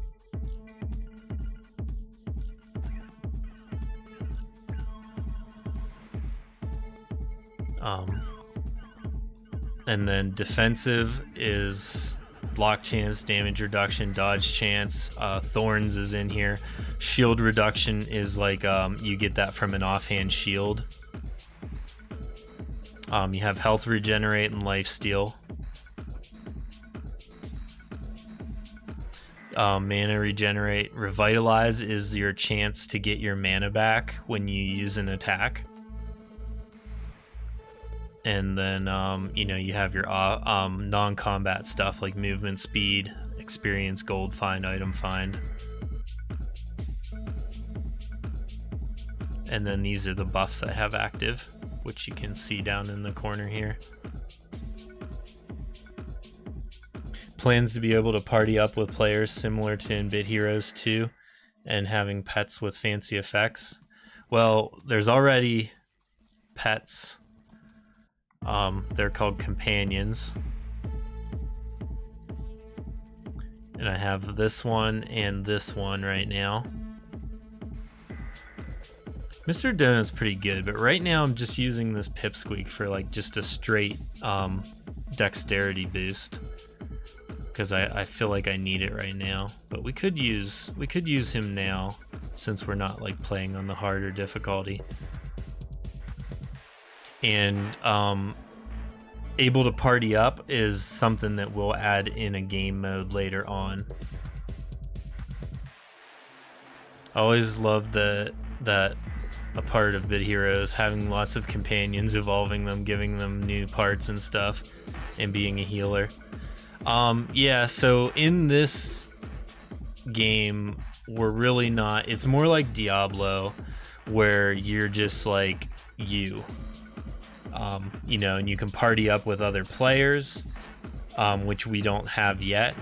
And then defensive is block chance, damage reduction, dodge chance. Thorns is in here. Shield reduction is like you get that from an offhand shield. You have health regenerate and life steal. Mana regenerate. Revitalize is your chance to get your mana back when you use an attack. And then, you know, you have your non-combat stuff like movement speed, experience, gold find, item find. And then these are the buffs I have active, which you can see down in the corner here. Plans to be able to party up with players similar to in Bit Heroes 2 and having pets with fancy effects. Well, there's already pets. They're called companions. And I have this one and this one right now. Mr. Donut's pretty good, but right now I'm just using this Pipsqueak for like just a straight dexterity boost. Because I feel like I need it right now. But we could use him now since we're not like playing on the harder difficulty. And able to party up is something that we'll add in a game mode later on. I always loved that a part of Bit Heroes, having lots of companions, evolving them, giving them new parts and stuff, and being a healer. Yeah, so in this game, we're really not, it's more like Diablo, where you're just like you know, and you can party up with other players, which we don't have yet.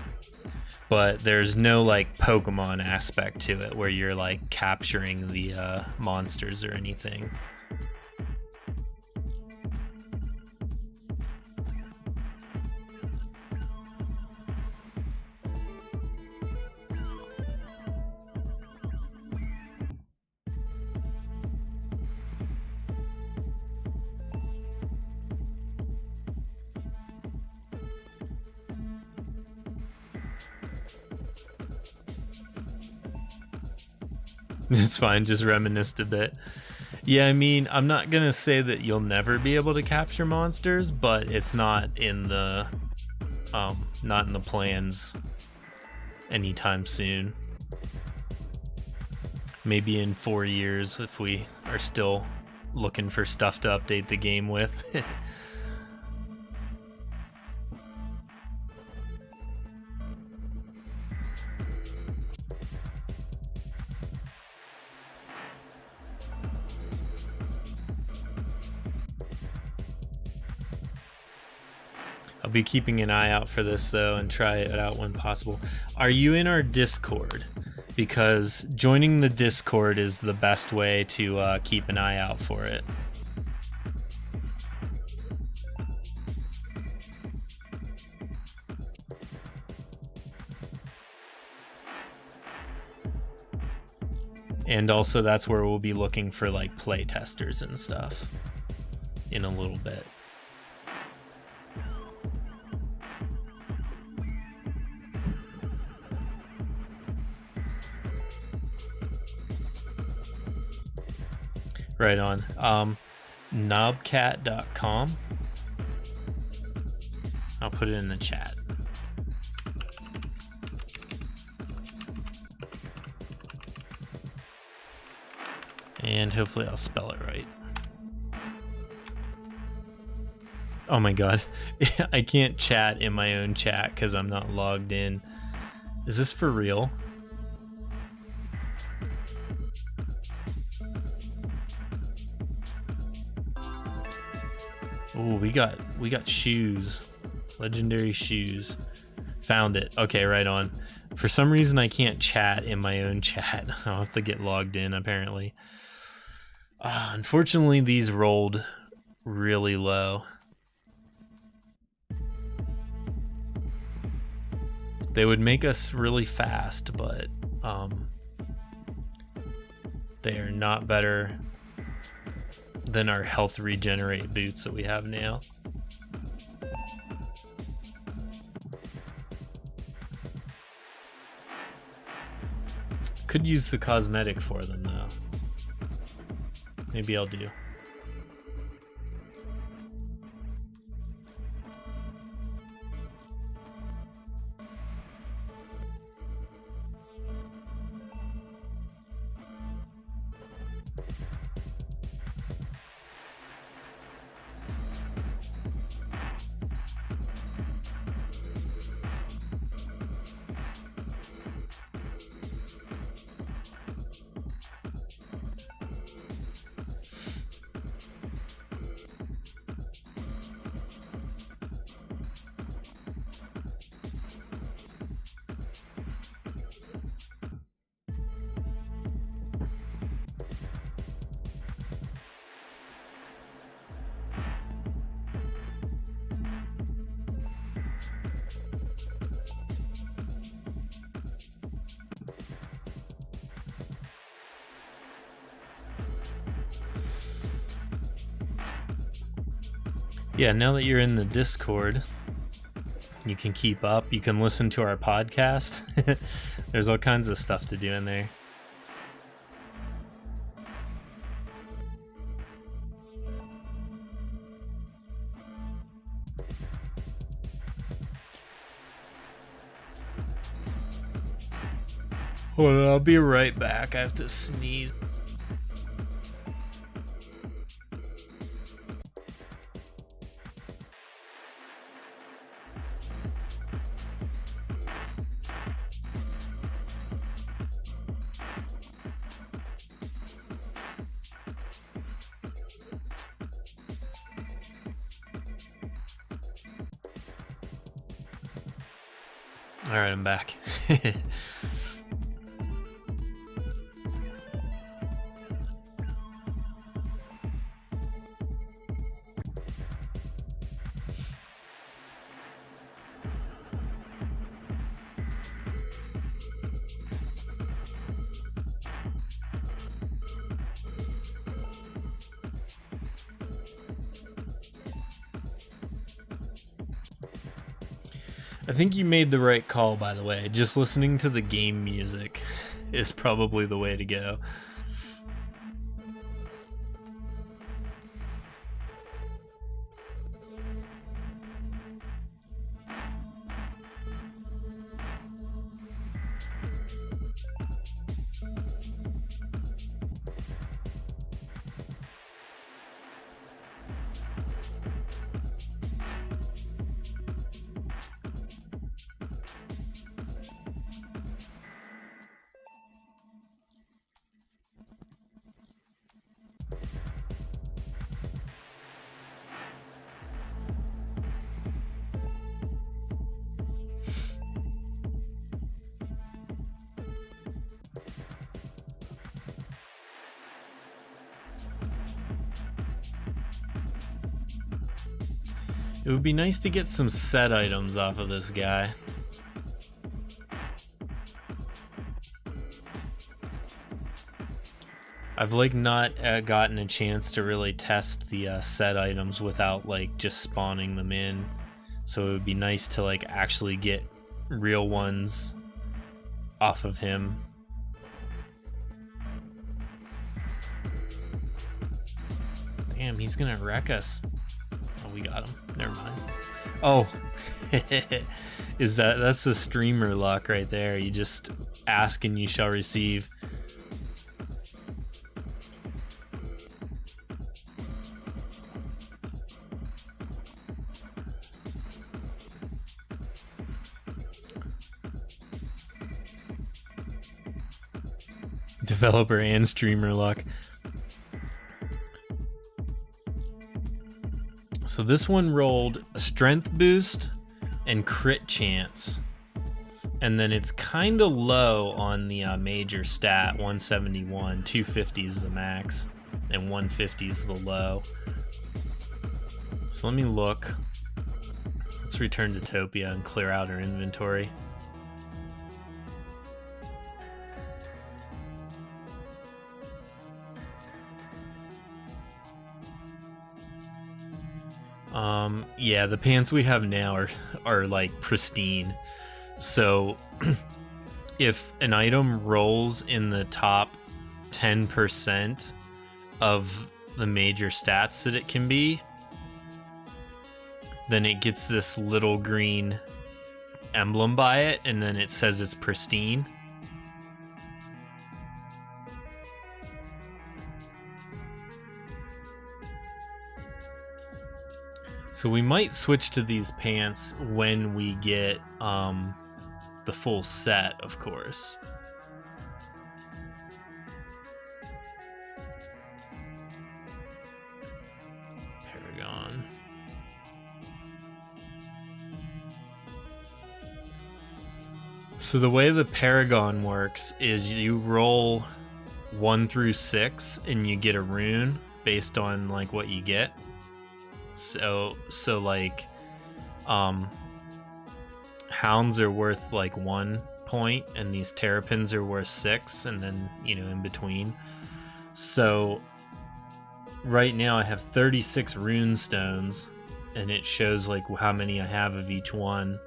But there's no like Pokemon aspect to it where you're like capturing the monsters or anything. It's fine, just reminisced a bit. Yeah, I mean, I'm not gonna say that you'll never be able to capture monsters, but it's not in the plans anytime soon. Maybe in 4 years if we are still looking for stuff to update the game with. I'll be keeping an eye out for this though and try it out when possible. Are you in our Discord? Because joining the Discord is the best way to keep an eye out for it. And also that's where we'll be looking for like play testers and stuff in a little bit. Right on. Knobcat.com. I'll put it in the chat. And hopefully I'll spell it right. Oh my god. I can't chat in my own chat because I'm not logged in. Is this for real? Oh, we got shoes. Legendary shoes. Found it. Okay, right on. For some reason I can't chat in my own chat. I'll have to get logged in apparently. Unfortunately these rolled really low. They would make us really fast, but they are not better than our health regenerate boots that we have now. Could use the cosmetic for them though. Maybe I'll do. Yeah, now that you're in the Discord, you can keep up. You can listen to our podcast. There's all kinds of stuff to do in there. Hold on, I'll be right back. I have to sneeze. Alright, I'm back. I think you made the right call, by the way. Just listening to the game music is probably the way to go. It would be nice to get some set items off of this guy. I've like not gotten a chance to really test the set items without like just spawning them in. So it would be nice to like actually get real ones off of him. Damn, he's gonna wreck us. Oh, we got him. Never mind. Oh, that's the streamer luck right there. You just ask and you shall receive. Developer and streamer luck. So this one rolled a strength boost and crit chance. And then it's kind of low on the major stat, 171. 250 is the max, and 150 is the low. So let me look. Let's return to Topia and clear out our inventory. Yeah, the pants we have now are like pristine. So if an item rolls in the top 10% of the major stats that it can be, then it gets this little green emblem by it, and then it says it's pristine. So we might switch to these pants when we get the full set, of course. Paragon. So the way the Paragon works is you roll 1 through 6 and you get a rune based on like what you get. So like hounds are worth like 1 point, and these terrapins are worth 6, and then, you know, in between. So right now I have 36 rune stones, and it shows like how many I have of each one,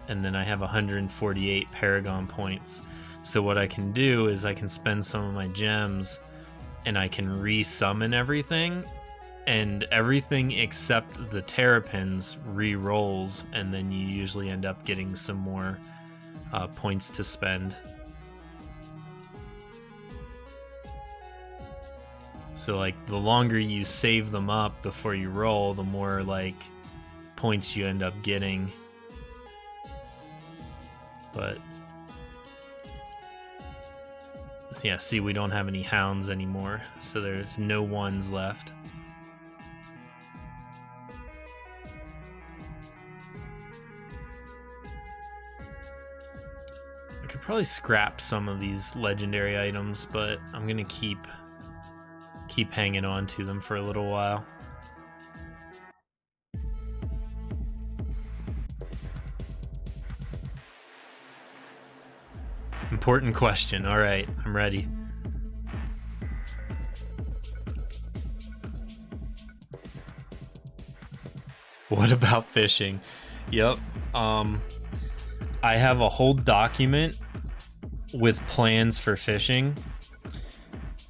and then I have 148 paragon points. So what I can do is I can spend some of my gems and I can re-summon everything, and everything except the terrapins re-rolls, and then you usually end up getting some more points to spend. So like the longer you save them up before you roll, the more like points you end up getting. But yeah, see, we don't have any hounds anymore, so there's no ones left. probably scrap some of these legendary items, but I'm gonna keep hanging on to them for a little while. Important question. All right, I'm ready. What about fishing? Yep. I have a whole document with plans for fishing.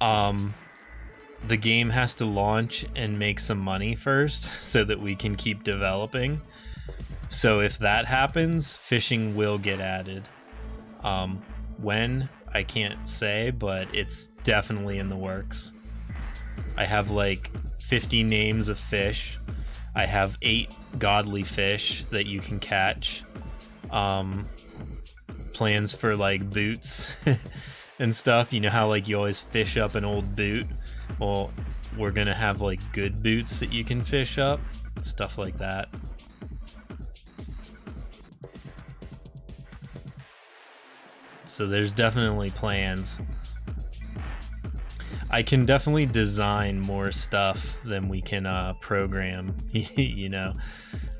The game has to launch and make some money first so that we can keep developing. So if that happens, fishing will get added. When, I can't say, but it's definitely in the works. I have like 50 names of fish. I have 8 godly fish that you can catch. Plans for like boots and stuff. You know how like you always fish up an old boot? Well, we're gonna have like good boots that you can fish up. Stuff like that. So there's definitely plans. I can definitely design more stuff than we can program. You know,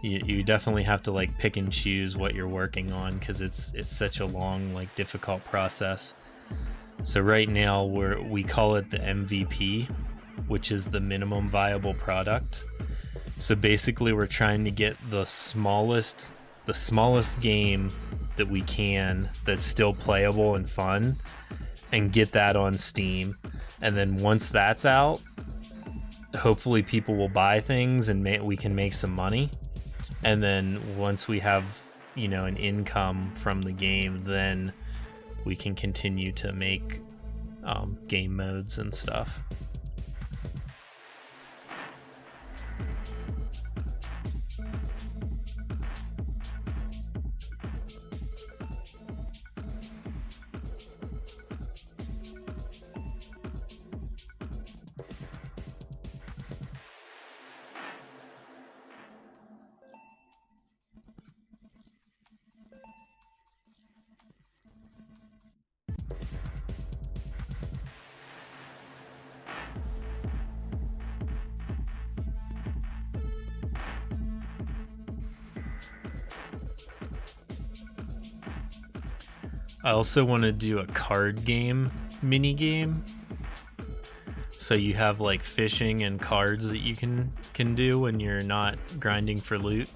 you definitely have to like pick and choose what you're working on because it's such a long, like, difficult process. So right now we call it the MVP, which is the minimum viable product. So basically we're trying to get the smallest game that we can that's still playable and fun, and get that on Steam. And then once that's out, hopefully people will buy things and we can make some money. And then once we have, you know, an income from the game, then we can continue to make game modes and stuff. I also want to do a card game mini game. So you have like fishing and cards that you can do when you're not grinding for loot.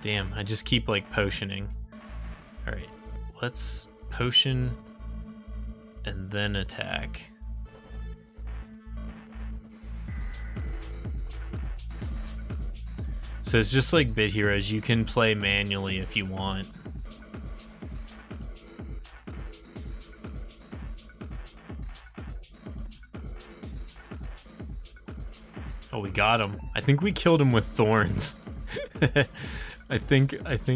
Damn, I just keep like potioning. All right, let's potion and then attack. So it's just like Bit Heroes, you can play manually if you want. Oh, we got him. I think we killed him with thorns. I think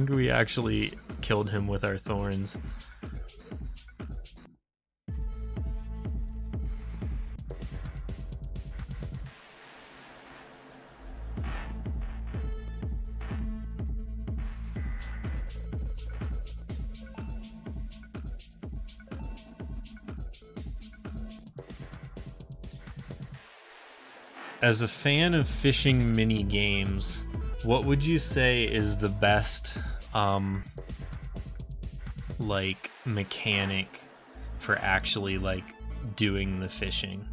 we actually killed him with our thorns. As a fan of fishing mini games, what would you say is the best like mechanic for actually like doing the fishing?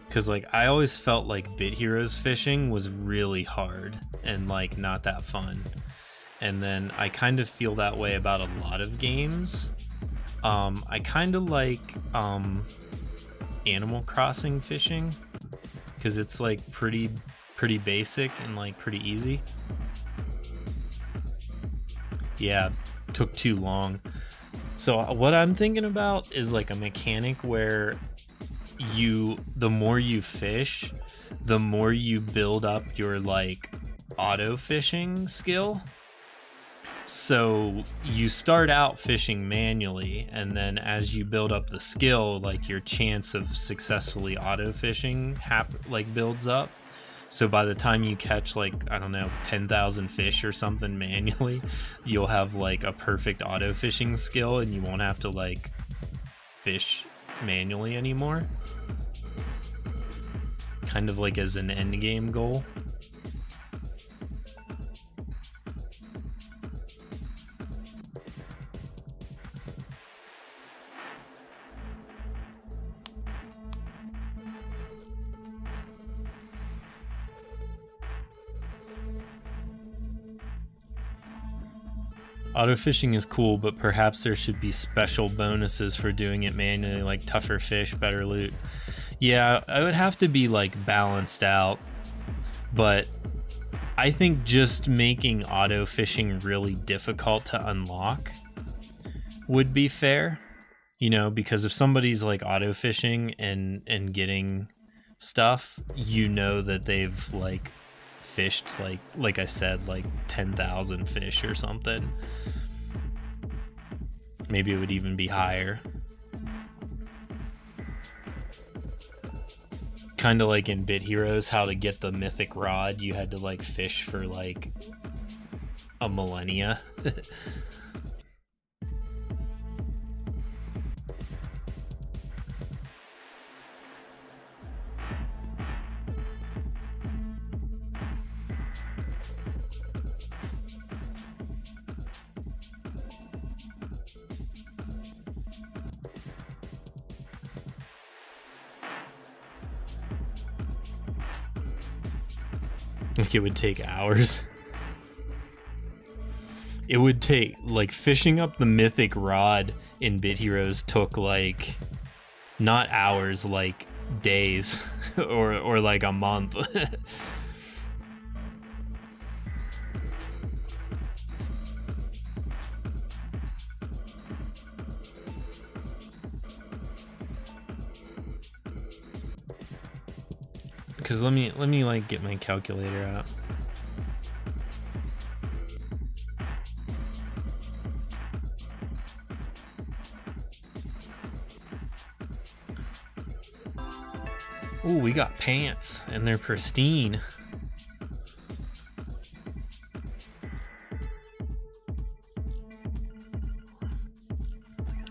Because like I always felt like Bit Heroes fishing was really hard and like not that fun, and then I kind of feel that way about a lot of games. I kind of like Animal Crossing fishing because it's like pretty basic and like pretty easy. Yeah, took too long. So what I'm thinking about is like a mechanic where the more you fish, the more you build up your like auto fishing skill. So you start out fishing manually, and then as you build up the skill, like your chance of successfully auto fishing like builds up. So by the time you catch like, I don't know, 10,000 fish or something manually, you'll have like a perfect auto fishing skill and you won't have to like fish manually anymore. Kind of like as an end game goal. Auto fishing is cool, but perhaps there should be special bonuses for doing it manually, like tougher fish, better loot. Yeah, it would have to be like balanced out, but I think just making auto fishing really difficult to unlock would be fair, you know, because if somebody's like auto fishing and getting stuff, you know that they've like fished like I said, like 10,000 fish or something. Maybe it would even be higher. Kind of like in Bit Heroes, how to get the mythic rod, you had to like fish for like a millennia. Like it would take hours. It would take, like, fishing up the mythic rod in Bit Heroes took like not hours, like days or like a month. Because let me like get my calculator out. Ooh, we got pants and they're pristine.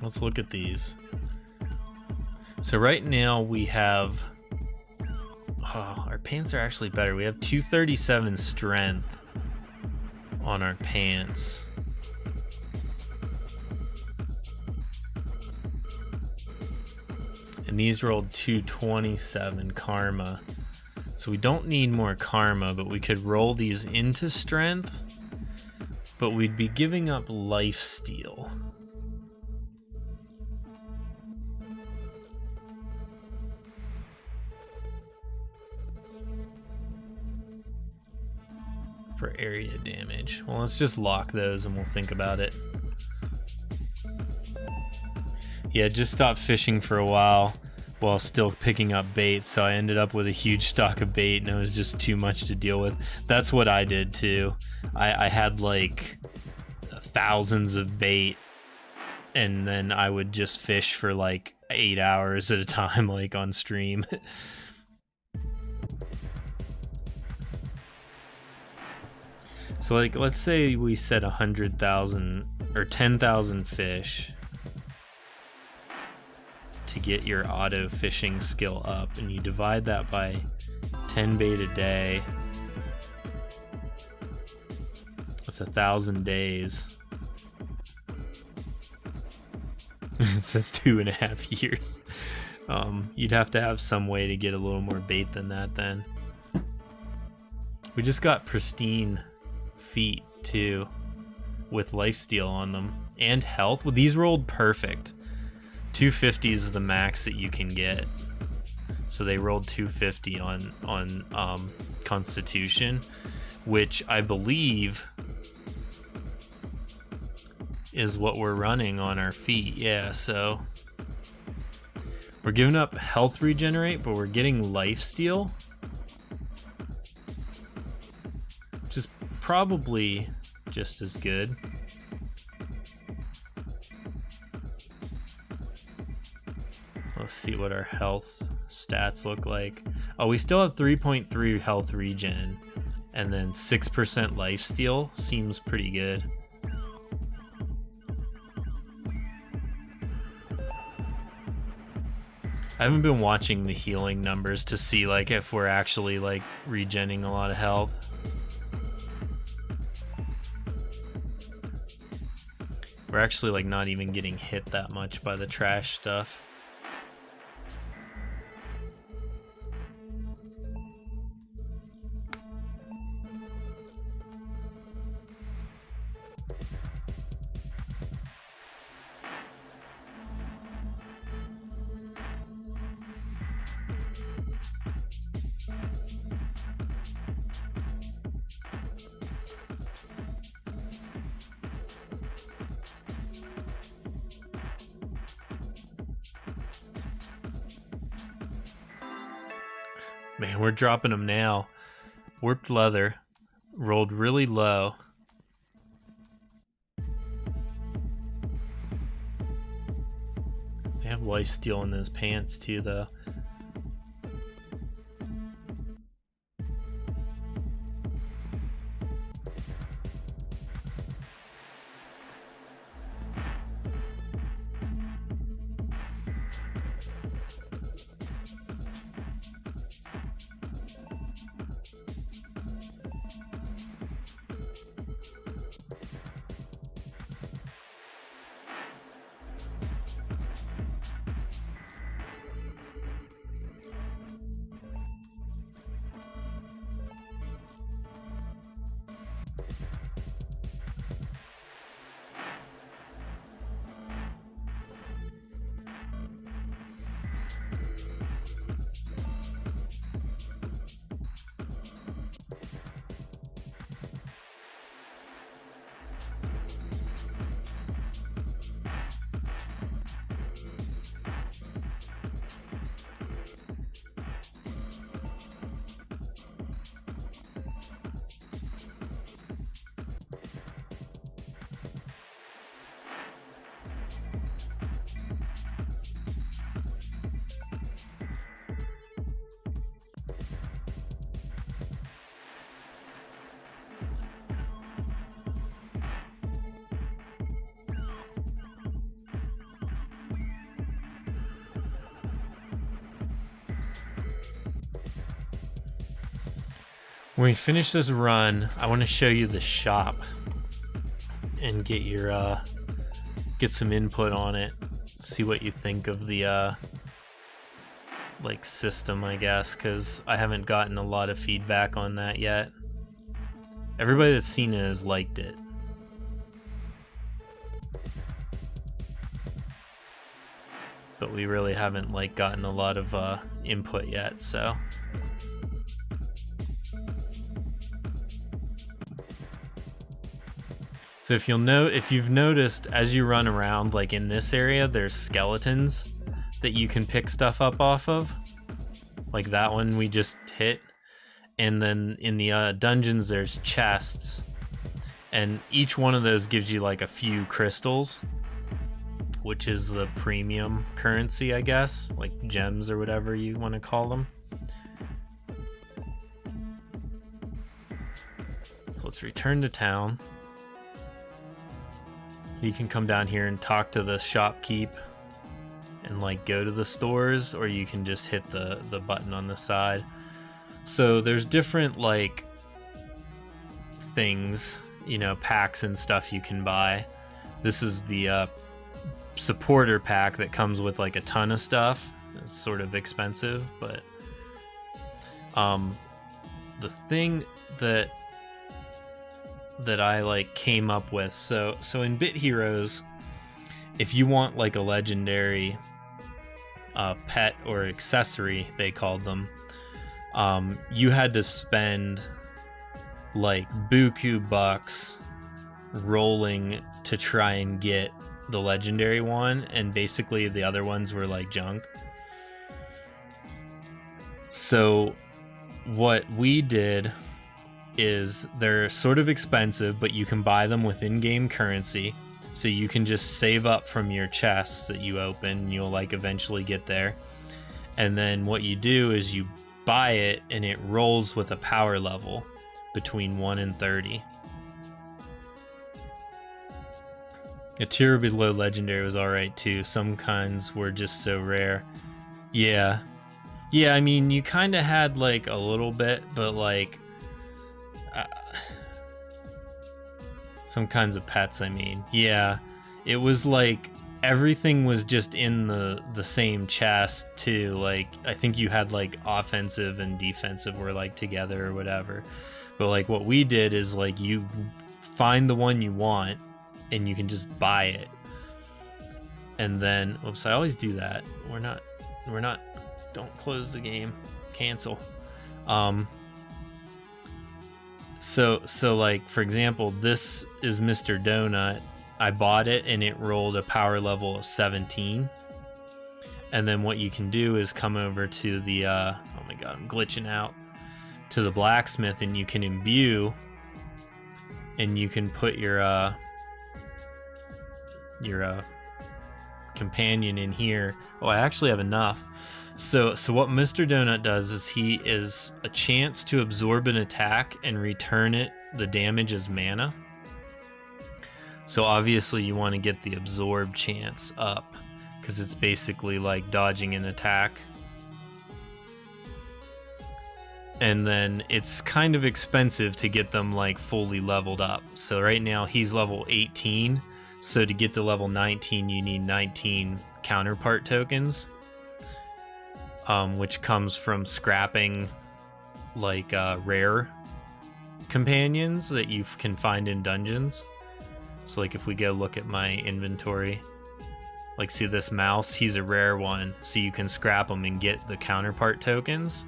Let's look at these. So right now we have, oh, our pants are actually better. We have 237 strength on our pants. And these rolled 227 karma. So we don't need more karma, but we could roll these into strength. But we'd be giving up life steal. For area damage. Well, let's just lock those and we'll think about it. Yeah, just stopped fishing for a while still picking up bait, so I ended up with a huge stock of bait and it was just too much to deal with. That's what I did too. I had like thousands of bait and then I would just fish for like 8 hours at a time, like on stream. So like, let's say we set 100,000 or 10,000 fish to get your auto fishing skill up, and you divide that by 10 bait a day. That's 1,000 days. It says 2.5 years. You'd have to have some way to get a little more bait than that then. We just got pristine feet too, with lifesteal on them and health. Well, these rolled perfect. 250 is the max that you can get, so they rolled 250 on Constitution, which I believe is what we're running on our feet. Yeah, so we're giving up health regenerate, but we're getting lifesteal, which is probably just as good. Let's see what our health stats look like. Oh, we still have 3.3 health regen, and then 6% lifesteal. Seems pretty good. I haven't been watching the healing numbers to see like if we're actually like regenning a lot of health. We're actually like not even getting hit that much by the trash stuff. Man, we're dropping them now. Warped leather. Rolled really low. They have lifesteal in those pants too, though. When we finish this run, I want to show you the shop and get your get some input on it. See what you think of the like system, I guess, because I haven't gotten a lot of feedback on that yet. Everybody that's seen it has liked it. But we really haven't like gotten a lot of input yet, so. So if you've noticed as you run around, like in this area, there's skeletons that you can pick stuff up off of, like that one we just hit. And then in the dungeons, there's chests, and each one of those gives you like a few crystals, which is the premium currency, I guess, like gems or whatever you want to call them. So let's return to town. You can come down here and talk to the shopkeep and like go to the stores, or you can just hit the button on the side. So there's different like things, you know, packs and stuff you can buy. This is the supporter pack that comes with like a ton of stuff. It's sort of expensive, but the thing that I like came up with, so in Bit Heroes, if you want like a legendary pet or accessory, they called them, you had to spend like buku bucks rolling to try and get the legendary one, and basically the other ones were like junk. So what we did is they're sort of expensive, but you can buy them with in-game currency, so you can just save up from your chests that you open, and you'll like eventually get there. And then what you do is you buy it, and it rolls with a power level between 1 and 30. A tier below legendary was alright too. Some kinds were just so rare. Yeah. Yeah, I mean, you kind of had like a little bit, but like some kinds of pets, I mean. Yeah. It was like everything was just in the same chest too. Like I think you had like offensive and defensive were like together or whatever. But like what we did is like you find the one you want and you can just buy it. And then, oops, I always do that. We're not, don't close the game, cancel. So like, for example, this is Mr. Donut. I bought it and it rolled a power level of 17. And then what you can do is come over to the, oh my God, I'm glitching out, to the blacksmith, and you can imbue, and you can put your companion in here. Oh, I actually have enough. So what Mr. Donut does is he is a chance to absorb an attack and return it the damage as mana. So obviously you want to get the absorb chance up, because it's basically like dodging an attack. And then it's kind of expensive to get them like fully leveled up. So right now he's level 18. So to get to level 19, you need 19 counterpart tokens, which comes from scrapping like rare companions that you can find in dungeons. So like if we go look at my inventory, like see this mouse, he's a rare one. So you can scrap them and get the counterpart tokens.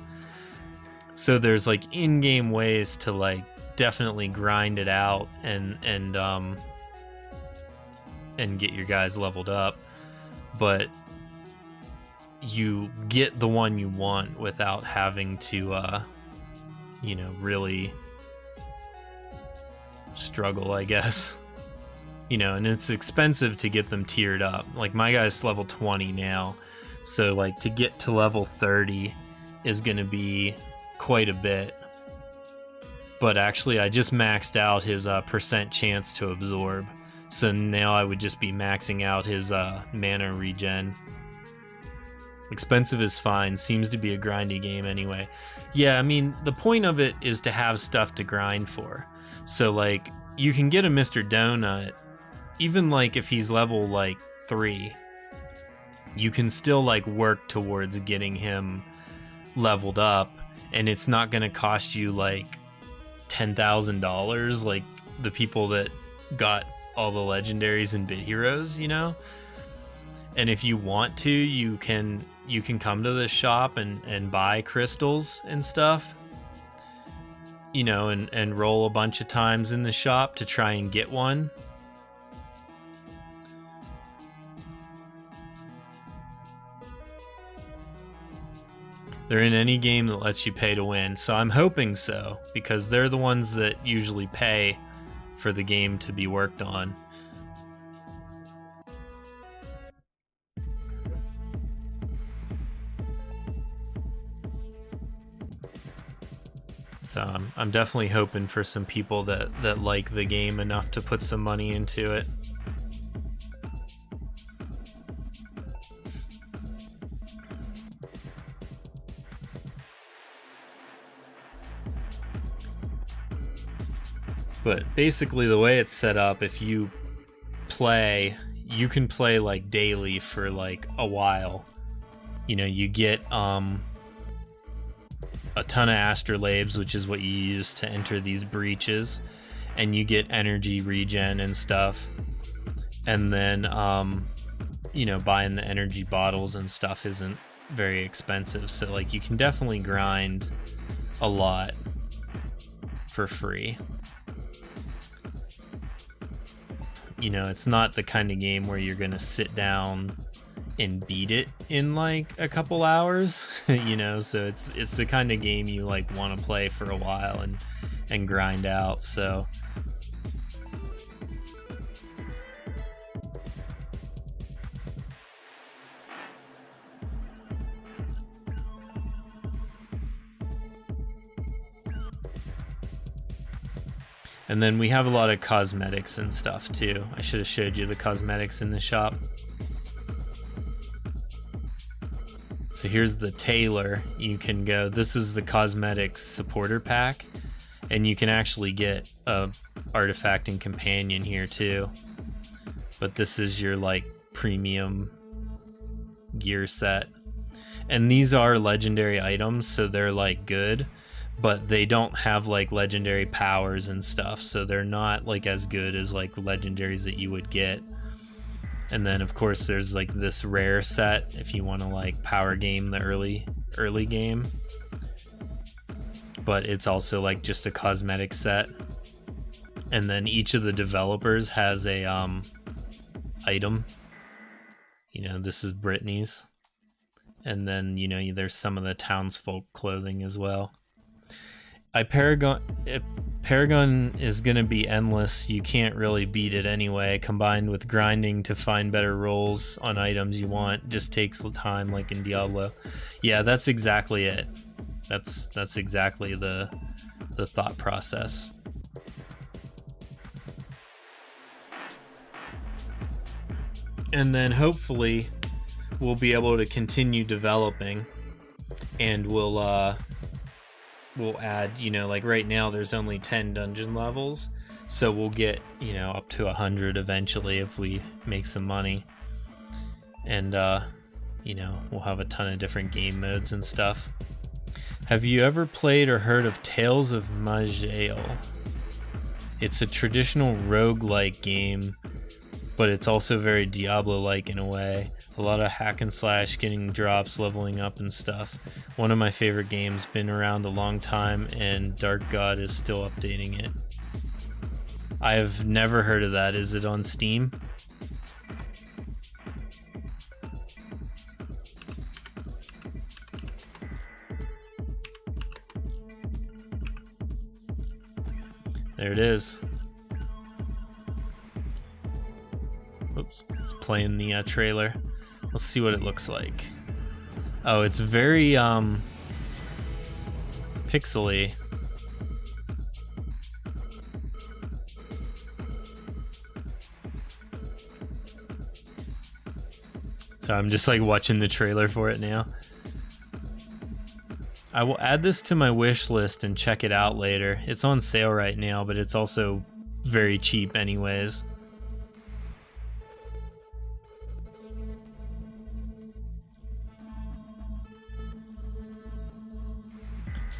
So there's like in-game ways to like definitely grind it out and get your guys leveled up, but you get the one you want without having to you know, really struggle, I guess. You know, and it's expensive to get them tiered up. Like my guy's level 20 now, so like to get to level 30 is gonna be quite a bit. But actually I just maxed out his percent chance to absorb. So now I would just be maxing out his mana regen. Expensive is fine. Seems to be a grindy game anyway. Yeah, I mean, the point of it is to have stuff to grind for. So, like, you can get a Mr. Donut, even, like, if he's level, like, 3. You can still, like, work towards getting him leveled up. And it's not going to cost you, like, $10,000, like the people that got all the legendaries and bit heroes, you know. And if you want to, you can come to this shop and buy crystals and stuff, you know, and roll a bunch of times in the shop to try and get one. They're in any game that lets you pay to win, so I'm hoping so, because they're the ones that usually pay for the game to be worked on. So I'm definitely hoping for some people that like the game enough to put some money into it. But basically the way it's set up, if you play, you can play like daily for like a while. You know, you get a ton of astrolabes, which is what you use to enter these breaches, and you get energy regen and stuff. And then you know, buying the energy bottles and stuff isn't very expensive, so like you can definitely grind a lot for free. You know, it's not the kind of game where you're gonna sit down and beat it in like a couple hours, you know, so it's the kind of game you like want to play for a while and grind out. So And then we have a lot of cosmetics and stuff too. I should have showed you the cosmetics in the shop. So here's the tailor. You can go, this is the cosmetics supporter pack, and you can actually get a artifact and companion here too. But this is your like premium gear set. And these are legendary items, so they're like good, but they don't have like legendary powers and stuff, so they're not like as good as like legendaries that you would get. And then of course there's like this rare set if you want to like power game the early game, but it's also like just a cosmetic set. And then each of the developers has a item. You know, this is Brittany's, and then you know there's some of the townsfolk clothing as well. Paragon is gonna be endless. You can't really beat it anyway. Combined with grinding to find better rolls on items you want, just takes time, like in Diablo. Yeah, that's exactly it. That's exactly the thought process. And then hopefully we'll be able to continue developing, and we'll add, you know, like right now there's only 10 dungeon levels, so we'll get, you know, up to 100 eventually if we make some money. And you know, we'll have a ton of different game modes and stuff. Have you ever played or heard of Tales of Majel? It's a traditional roguelike game, but it's also very Diablo-like in a way. A lot of hack and slash, getting drops, leveling up and stuff. One of my favorite games, been around a long time, and Dark God is still updating it. I've never heard of that. Is it on Steam? There it is. Oops, it's playing the trailer. Let's see what it looks like. Oh, it's very pixely. So I'm just like watching the trailer for it now. I will add this to my wish list and check it out later. It's on sale right now, but it's also very cheap anyways.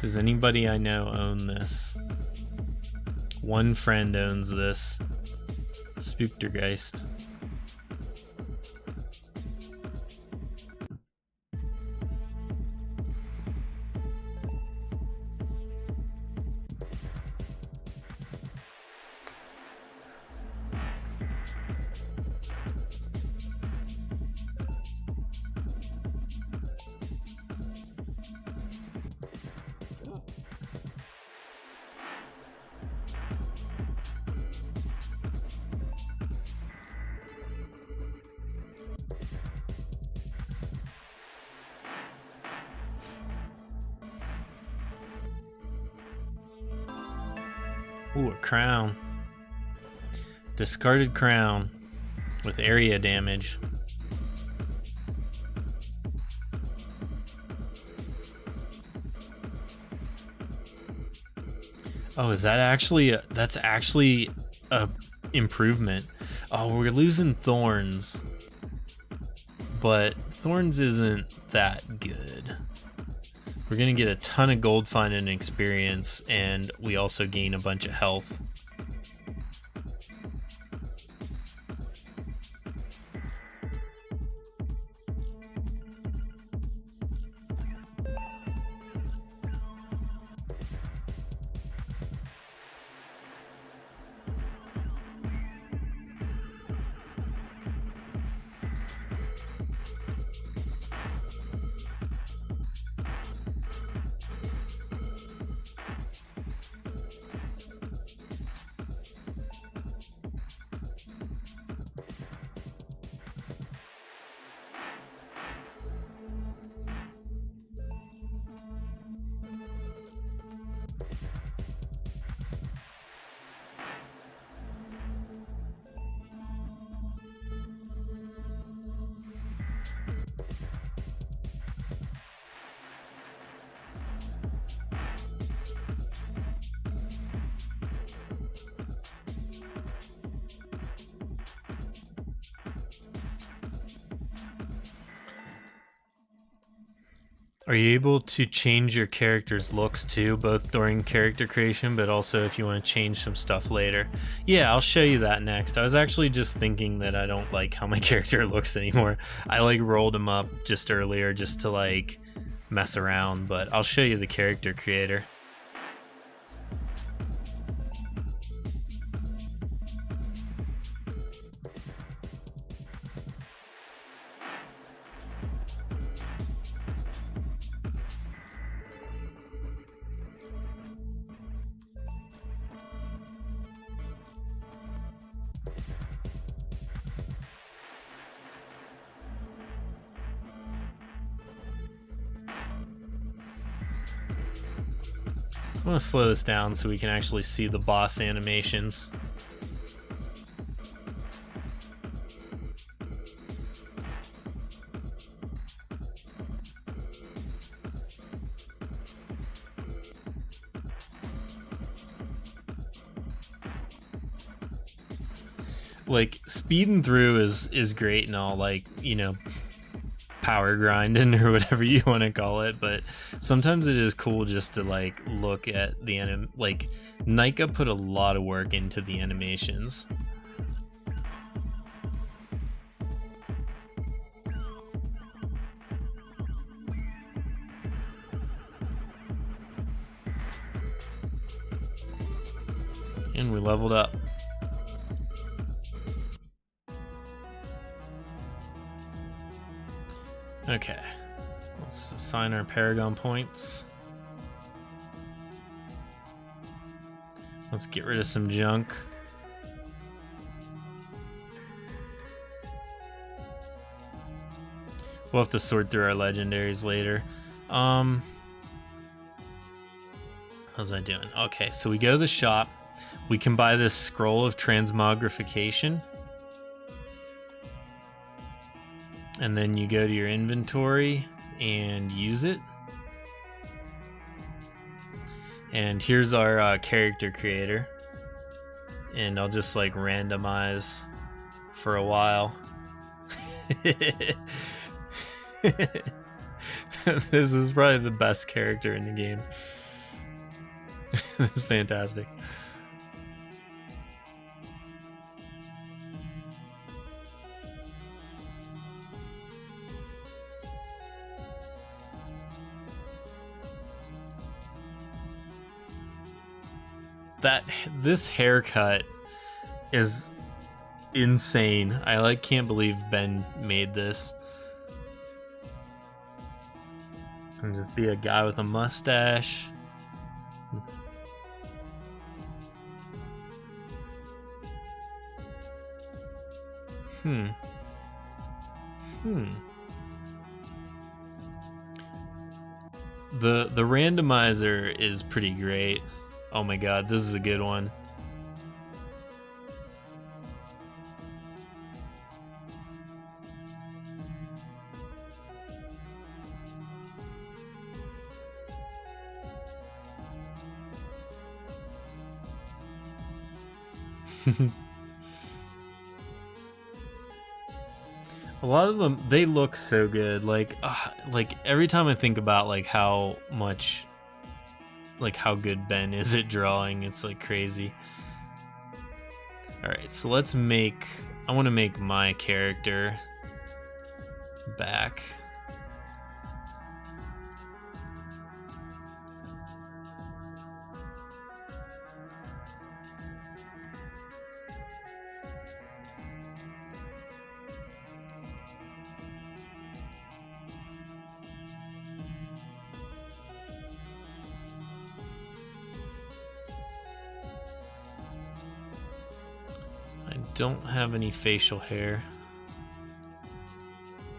Does anybody I know own this? One friend owns this. Spooktergeist. Ooh, a crown. Discarded crown with area damage. Oh, is that actually that's actually a improvement. Oh, we're losing Thorns. But Thorns isn't that good. We're gonna get a ton of gold find and experience, and we also gain a bunch of health. Are you able to change your character's looks too, both during character creation, but also if you want to change some stuff later? Yeah, I'll show you that next. I was actually just thinking that I don't like how my character looks anymore. I like rolled him up just earlier just to like mess around, but I'll show you the character creator. I'm gonna slow this down so we can actually see the boss animations. Like speeding through is great and all, like, you know, power grinding or whatever you want to call it, but sometimes it is cool just to like look at the like Nika put a lot of work into the animations. And we leveled up. Okay, let's assign our Paragon points. Let's get rid of some junk. We'll have to sort through our legendaries later. How's I doing? Okay, so we go to the shop. We can buy this scroll of transmogrification. And then you go to your inventory and use it. And here's our character creator. And I'll just like randomize for a while. This is probably the best character in the game. This is fantastic. This haircut is insane. I like can't believe Ben made this. And just be a guy with a mustache. The randomizer is pretty great. Oh my god, this is a good one. A lot of them, they look so good. Like every time I think about like how much, like how good Ben is at drawing, it's like crazy. All right, so let's make. I want to make my character back. I don't have any facial hair,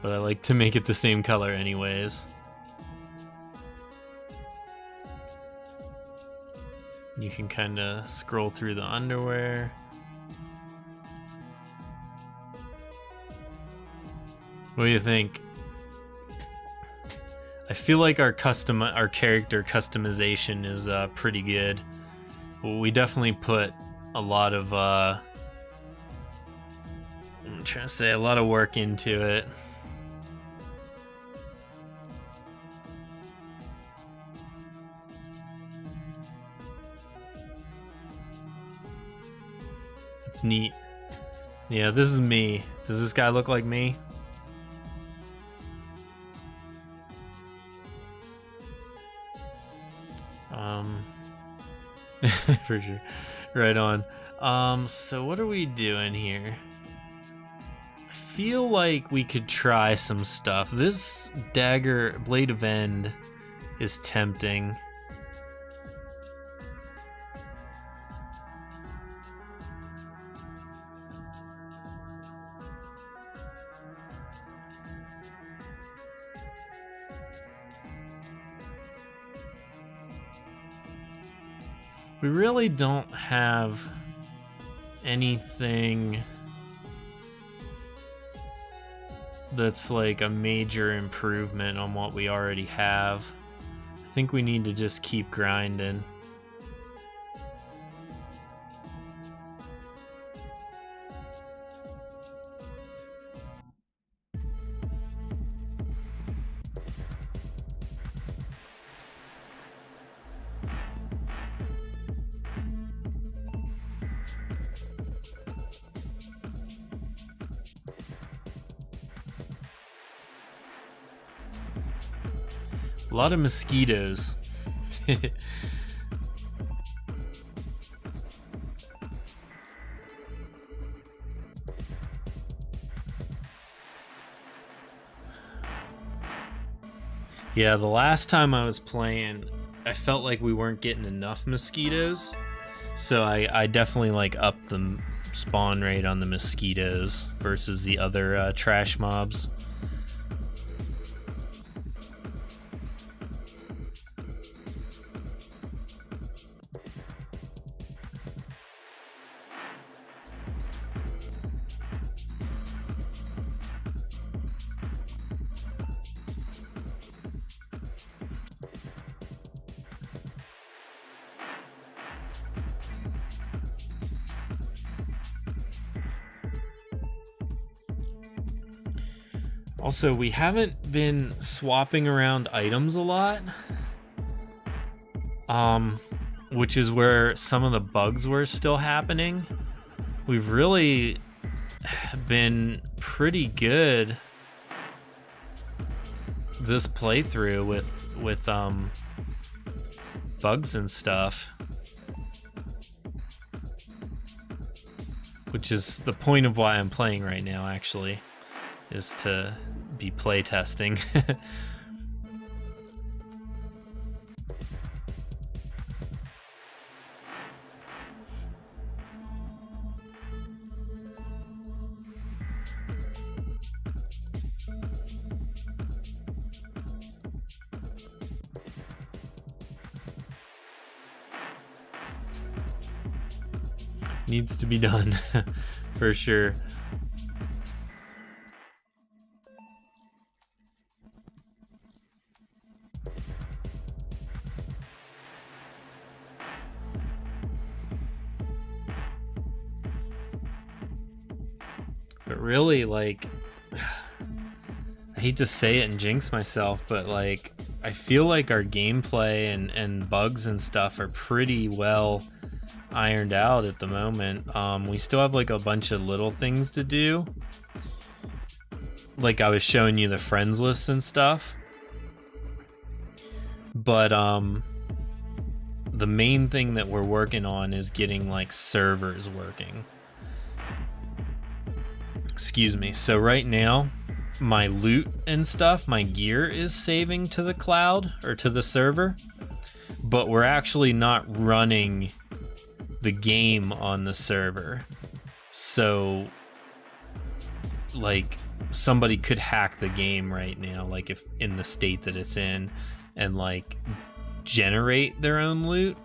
but I like to make it the same color anyways. You can kind of scroll through the underwear. What do you think? I feel like our character customization is pretty good. We definitely put a lot of I'm trying to say a lot of work into it. It's neat. Yeah, this is me. Does this guy look like me? For sure. Right on. So what are we doing here? I feel like we could try some stuff. This dagger, Blade of End, is tempting. We really don't have anything that's like a major improvement on what we already have. I think we need to just keep grinding. A lot of mosquitoes. Yeah, the last time I was playing, I felt like we weren't getting enough mosquitoes. So I definitely like upped the spawn rate on the mosquitoes versus the other trash mobs. Also, we haven't been swapping around items a lot, which is where some of the bugs were still happening. We've really been pretty good this playthrough with bugs and stuff, which is the point of why I'm playing right now, actually, is to be playtesting. Needs to be done, for sure. But really, like, I hate to say it and jinx myself, but like, I feel like our gameplay and bugs and stuff are pretty well ironed out at the moment. We still have like a bunch of little things to do. Like I was showing you the friends list and stuff. But the main thing that we're working on is getting like servers working. Excuse me. So right now, my loot and stuff, my gear is saving to the cloud or to the server, but we're actually not running the game on the server. So like somebody could hack the game right now, like if in the state that it's in, and like generate their own loot.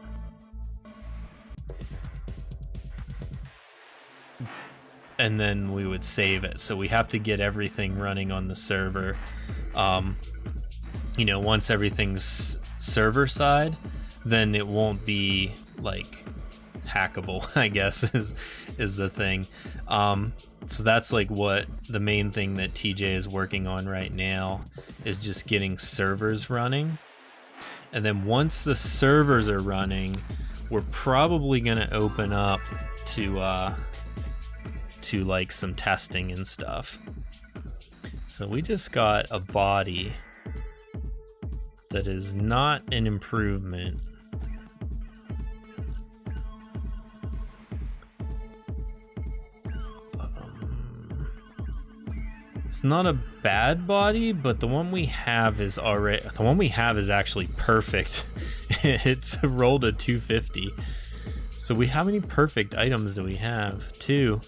And then we would save it. So we have to get everything running on the server. You know, once everything's server side, then it won't be like hackable, I guess, is the thing. So that's like what the main thing that TJ is working on right now, is just getting servers running. And then once the servers are running, we're probably going to open up to to like some testing and stuff. So we just got a body that is not an improvement. It's not a bad body, but the one we have is actually perfect. It's rolled a 250. So how many perfect items do we have? 2.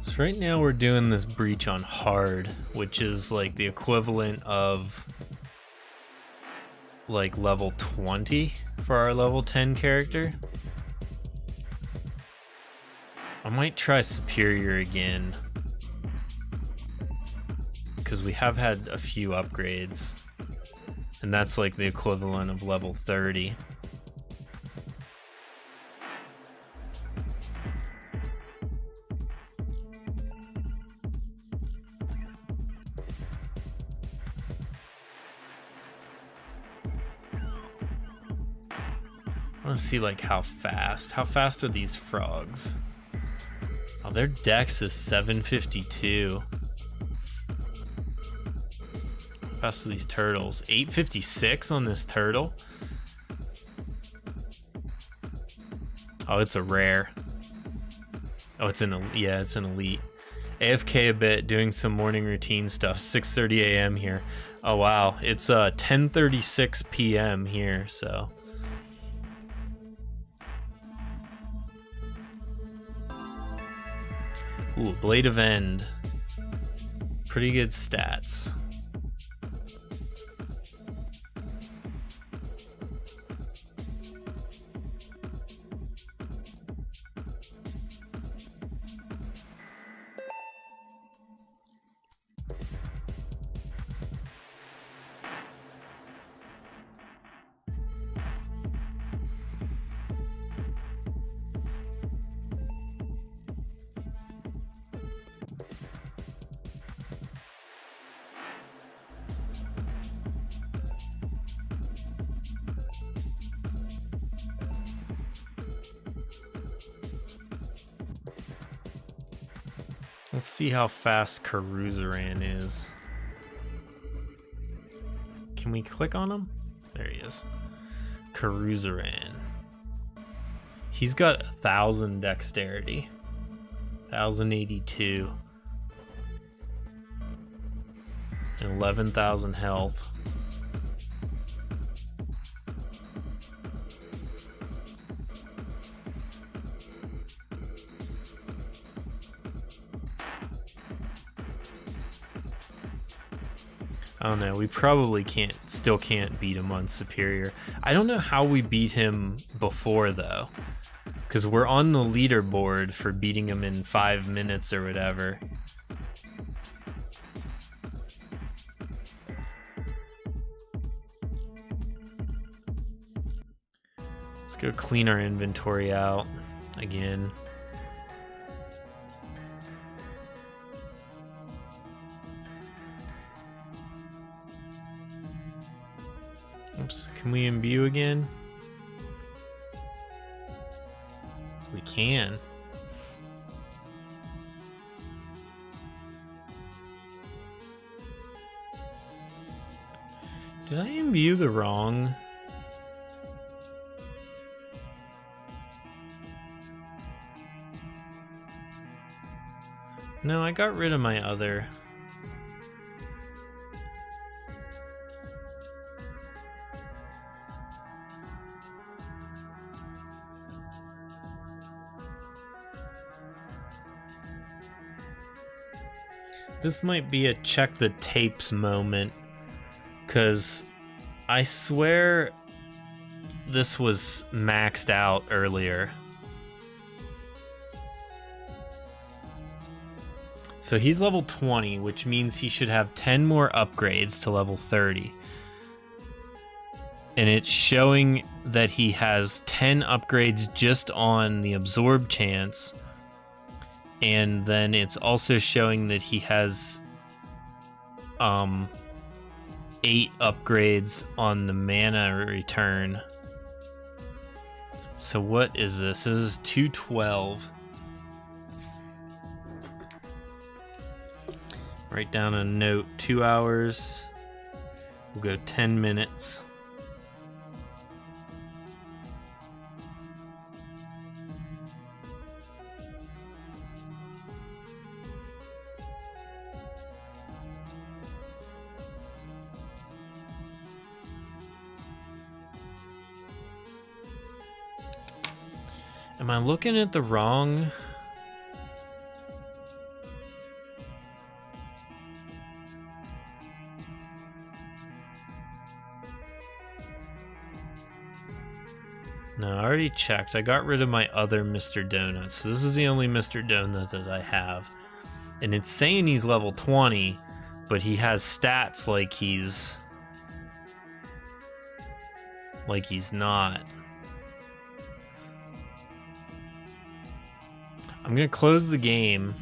So right now we're doing this breach on hard, which is like the equivalent of like level 20 for our level 10 character. I might try superior again, because we have had a few upgrades, and that's like the equivalent of level 30. I want to see like how fast are these frogs? Oh, their dex is 752. How fast are these turtles? 856 on this turtle. Oh, it's a rare. Oh, it's an elite. AFK a bit, doing some morning routine stuff. 6:30 a.m. here. Oh wow, it's 10:36 p.m. here, so. Ooh, Blade of End. Pretty good stats. Let's see how fast Karuzaran is. Can we click on him? There he is. Caruzeran. He's got 1,000 dexterity. 1,082. And 11,000 health. I don't know, we probably still can't beat him on Superior. I don't know how we beat him before though, because we're on the leaderboard for beating him in 5 minutes or whatever. Let's go clean our inventory out again. Oops, can we imbue again? We can. Did I imbue the wrong? No, I got rid of my other. This might be a check the tapes moment, because I swear this was maxed out earlier. So he's level 20, which means he should have 10 more upgrades to level 30. And it's showing that he has 10 upgrades just on the absorb chance. And then it's also showing that he has 8 upgrades on the mana return. So what is this? This is 212. Write down a note, 2 hours. We'll go 10 minutes. Am I looking at the wrong? No, I already checked. I got rid of my other Mr. Donut. So this is the only Mr. Donut that I have. And it's saying he's level 20, but he has stats like he's not. I'm gonna close the game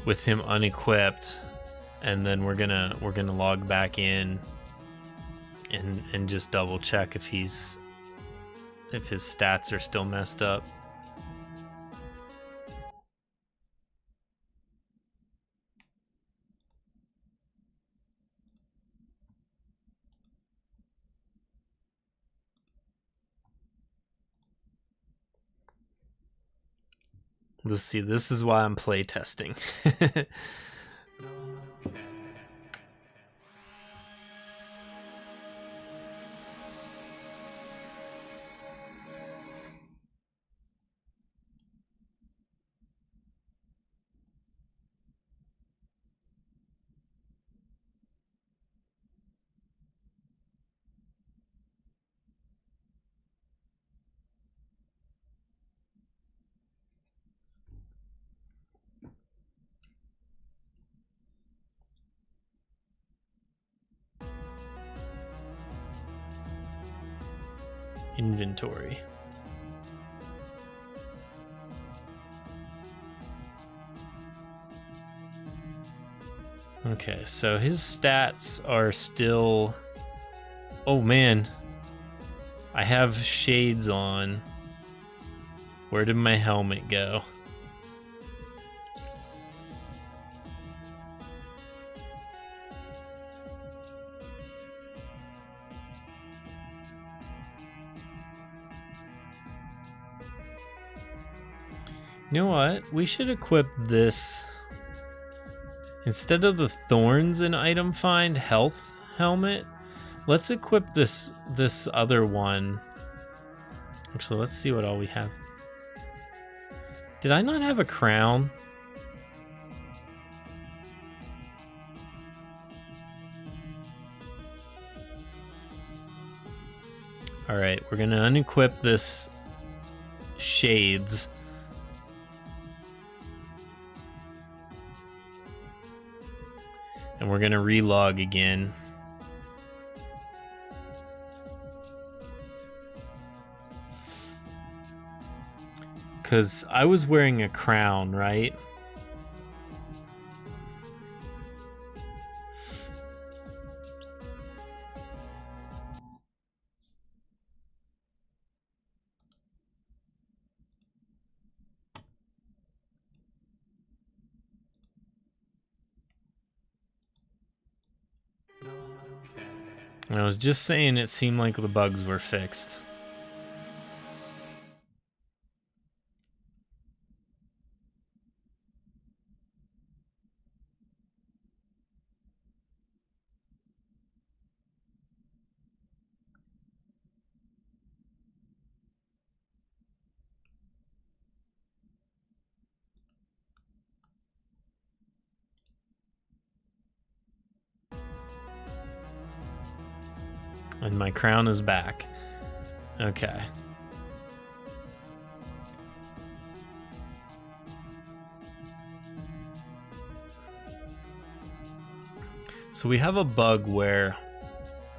with him unequipped, and then we're gonna log back in and just double check if his stats are still messed up. Let's see, this is why I'm playtesting. Inventory. Okay, so his stats are still... Oh man, I have shades on. Where did my helmet go? You know what? We should equip this. Instead of the thorns in item find health helmet, let's equip this other one. Actually, let's see what all we have. Did I not have a crown? All right, we're gonna unequip this shades. And we're gonna relog again. Because I was wearing a crown, right? And I was just saying it seemed like the bugs were fixed. And my crown is back. Okay. So we have a bug where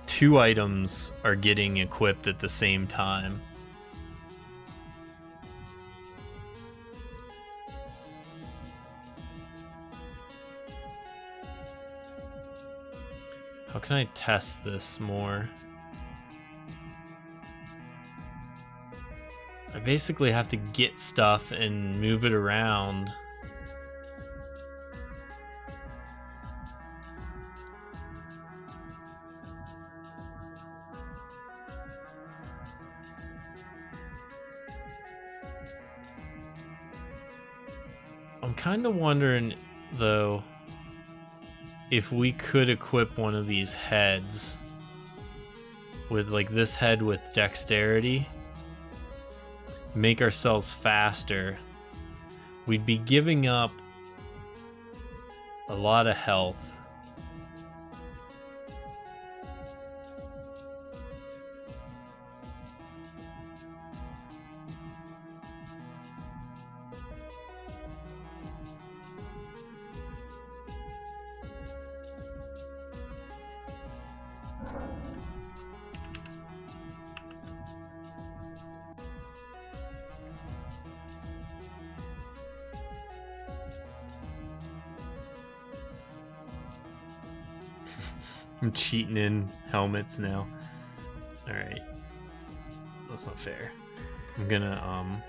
2 items are getting equipped at the same time. How can I test this more? I basically have to get stuff and move it around. I'm kind of wondering, though, if we could equip one of these heads with, like, this head with dexterity, make ourselves faster. We'd be giving up a lot of health. I'm cheating in helmets now. Alright. That's not fair. I'm gonna,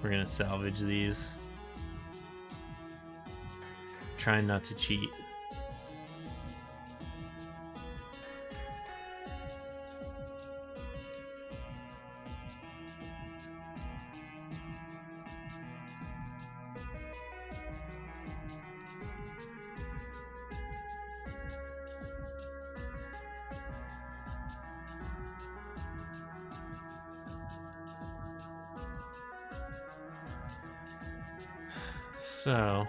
we're gonna salvage these. Trying not to cheat. So,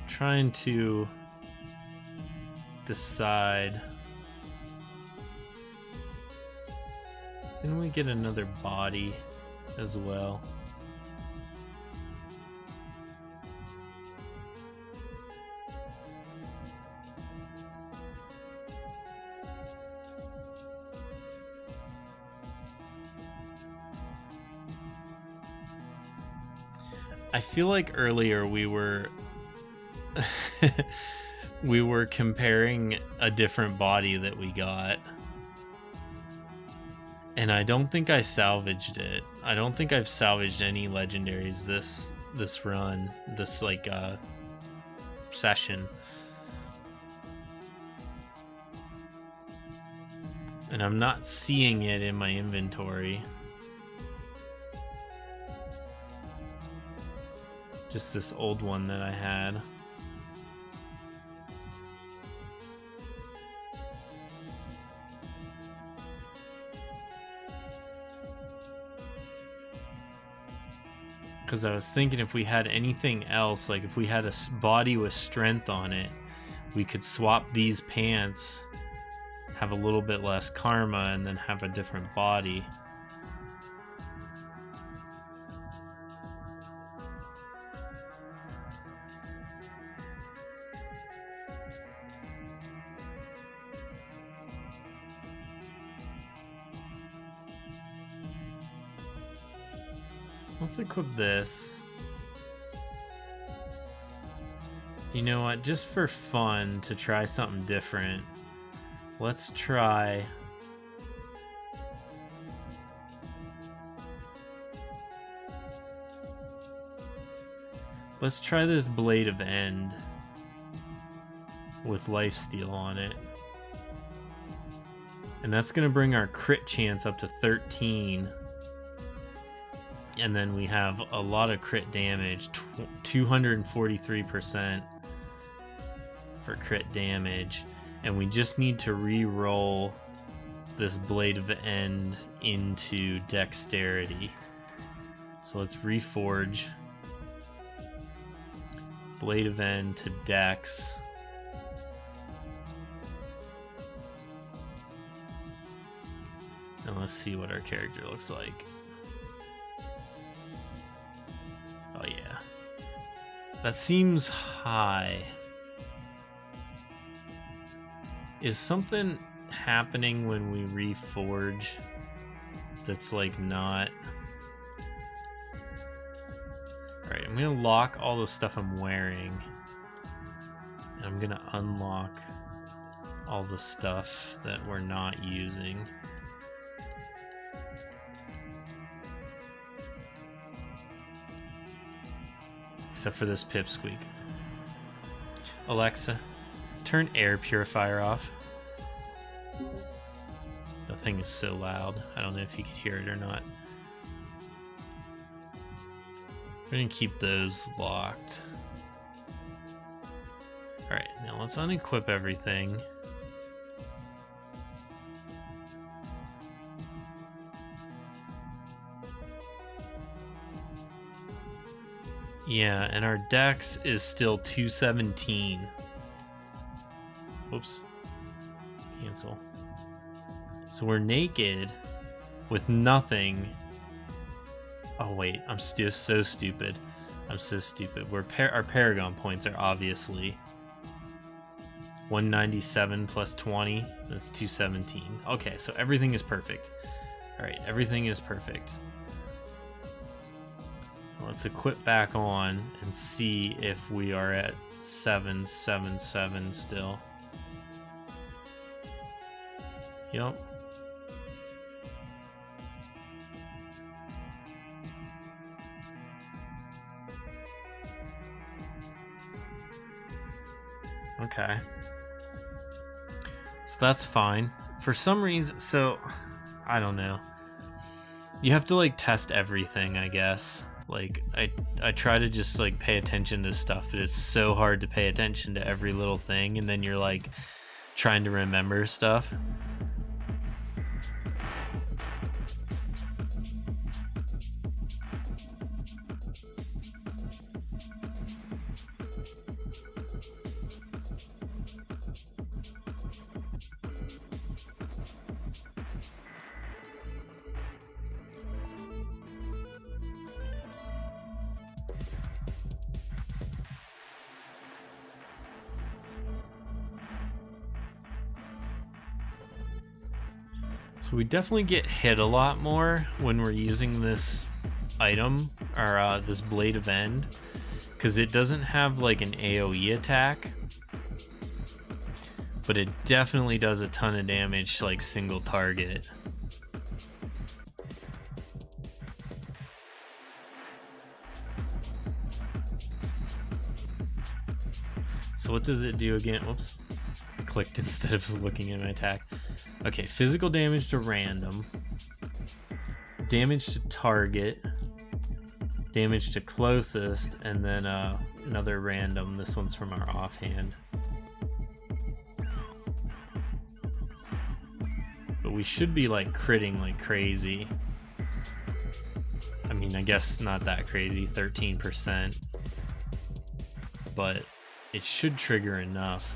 trying to decide, can we get another body as well? I feel like earlier we were we were comparing a different body that we got, and I don't think I salvaged it. I don't think I've salvaged any legendaries this run, this like session. And I'm not seeing it in my inventory. Just this old one that I had. Because I was thinking if we had anything else, like if we had a body with strength on it, we could swap these pants, have a little bit less karma, and then have a different body. Let's equip this. You know what? Just for fun, to try something different, let's try... Let's try this Blade of End with lifesteal on it. And that's going to bring our crit chance up to 13. And then we have a lot of crit damage, 243% for crit damage. And we just need to re-roll this Blade of End into Dexterity. So let's reforge Blade of End to Dex. And let's see what our character looks like. Oh yeah. That seems high. Is something happening when we reforge that's like not... Alright, I'm gonna lock all the stuff I'm wearing. And I'm gonna unlock all the stuff that we're not using. Except for this pipsqueak. Alexa, turn air purifier off. The thing is so loud. I don't know if you could hear it or not. We're gonna keep those locked. Alright, now let's unequip everything. Yeah, and our dex is still 217. Whoops. Cancel. So we're naked with nothing. Oh wait, I'm still so stupid. I'm so stupid. Our Paragon points are obviously 197 plus 20. That's 217. Okay, so everything is perfect. Alright, everything is perfect. Let's equip back on and see if we are at 777 still. Yep. Okay. So that's fine. For some reason, so I don't know. You have to like test everything, I guess. Like I try to just like pay attention to stuff, but it's so hard to pay attention to every little thing, and then you're like trying to remember stuff. So we definitely get hit a lot more when we're using this item, or this Blade of End, because it doesn't have like an AoE attack, but it definitely does a ton of damage to like single target. So what does it do again? Whoops. clicked instead of looking at my attack. Okay, physical damage to random, damage to target, damage to closest, and then another random. This one's from our offhand. But we should be like critting like crazy. I mean, I guess not that crazy, 13%, but it should trigger enough.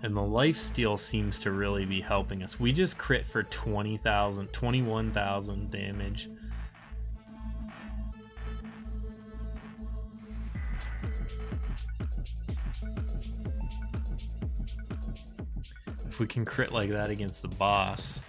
And the lifesteal seems to really be helping us. We just crit for 20,000, 21,000 damage. If we can crit like that against the boss.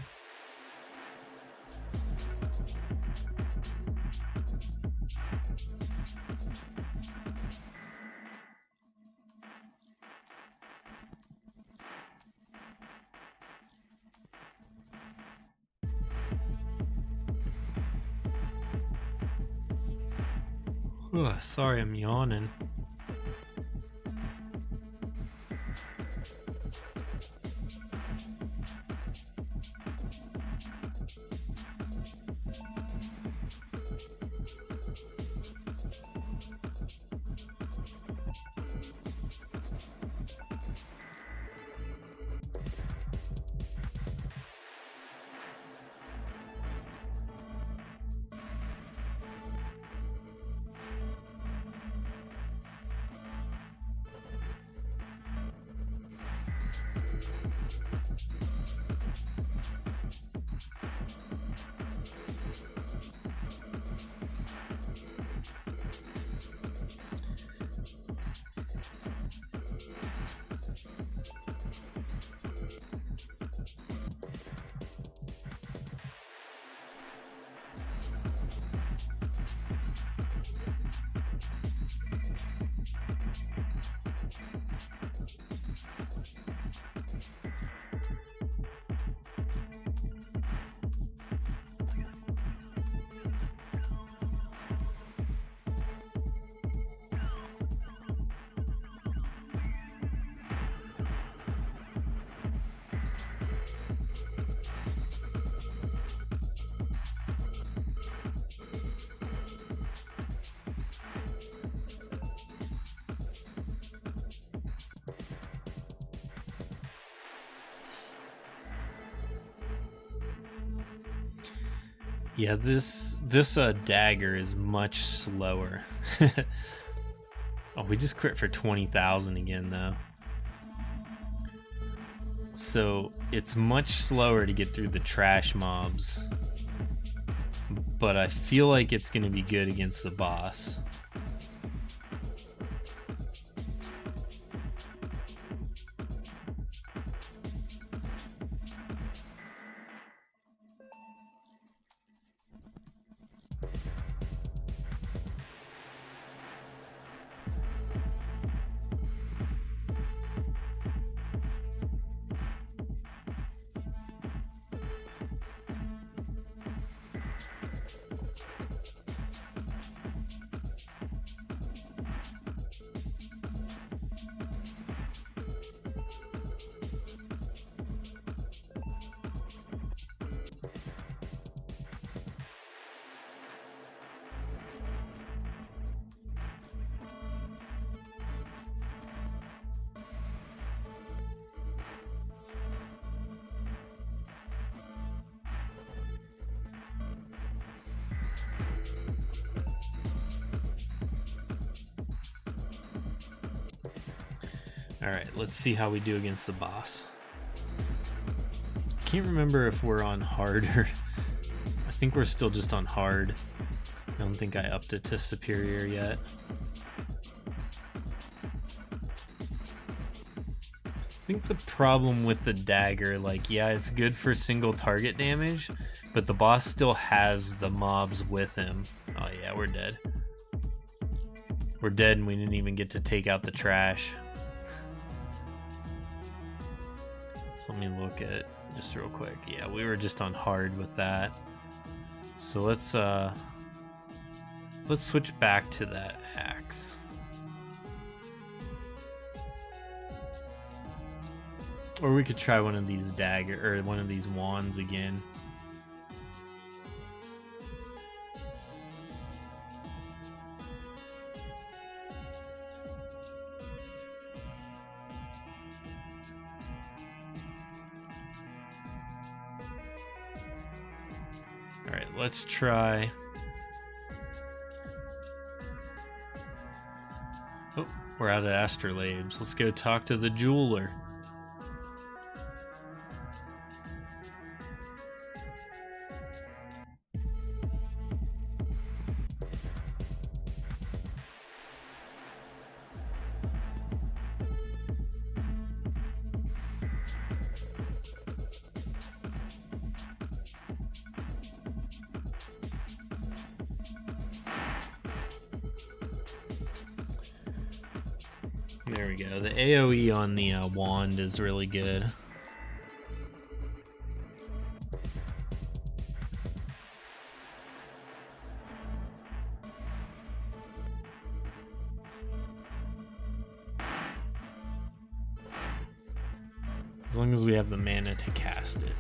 Ugh, sorry, I'm yawning. Yeah, this dagger is much slower. Oh, we just crit for 20,000 again though. So it's much slower to get through the trash mobs. But I feel like it's going to be good against the boss. Alright, let's see how we do against the boss. Can't remember if we're on hard or... I think we're still just on hard. I don't think I upped it to superior yet. I think the problem with the dagger, like, yeah, it's good for single target damage, but the boss still has the mobs with him. Oh yeah, we're dead. We're dead and we didn't even get to take out the trash. So let me look at just real quick. Yeah, we were just on hard with that. So let's switch back to that axe. Or we could try one of these dagger or one of these wands again. All right, let's try. Oh, we're out of astrolabes. Let's go talk to the jeweler. There we go. The AoE on the wand is really good. As long as we have the mana to cast it.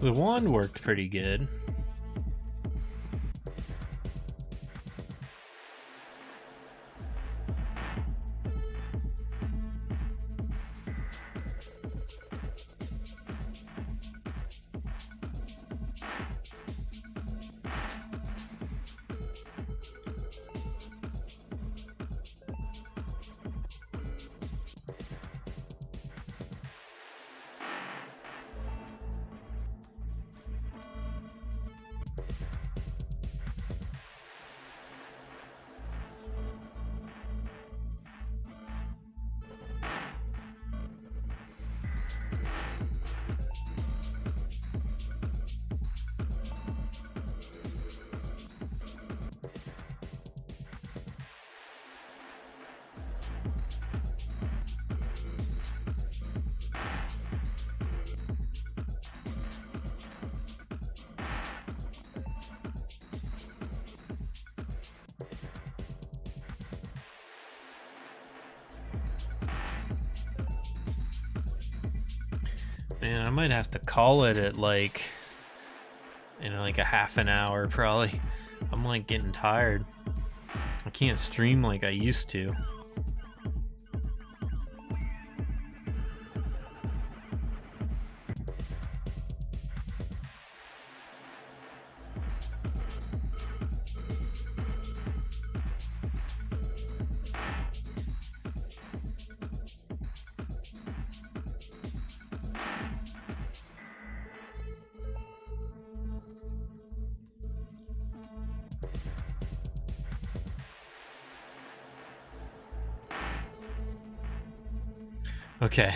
The wand worked pretty good. Man, I might have to call it at like in like a half an hour probably. I'm like getting tired. I can't stream like I used to. Okay,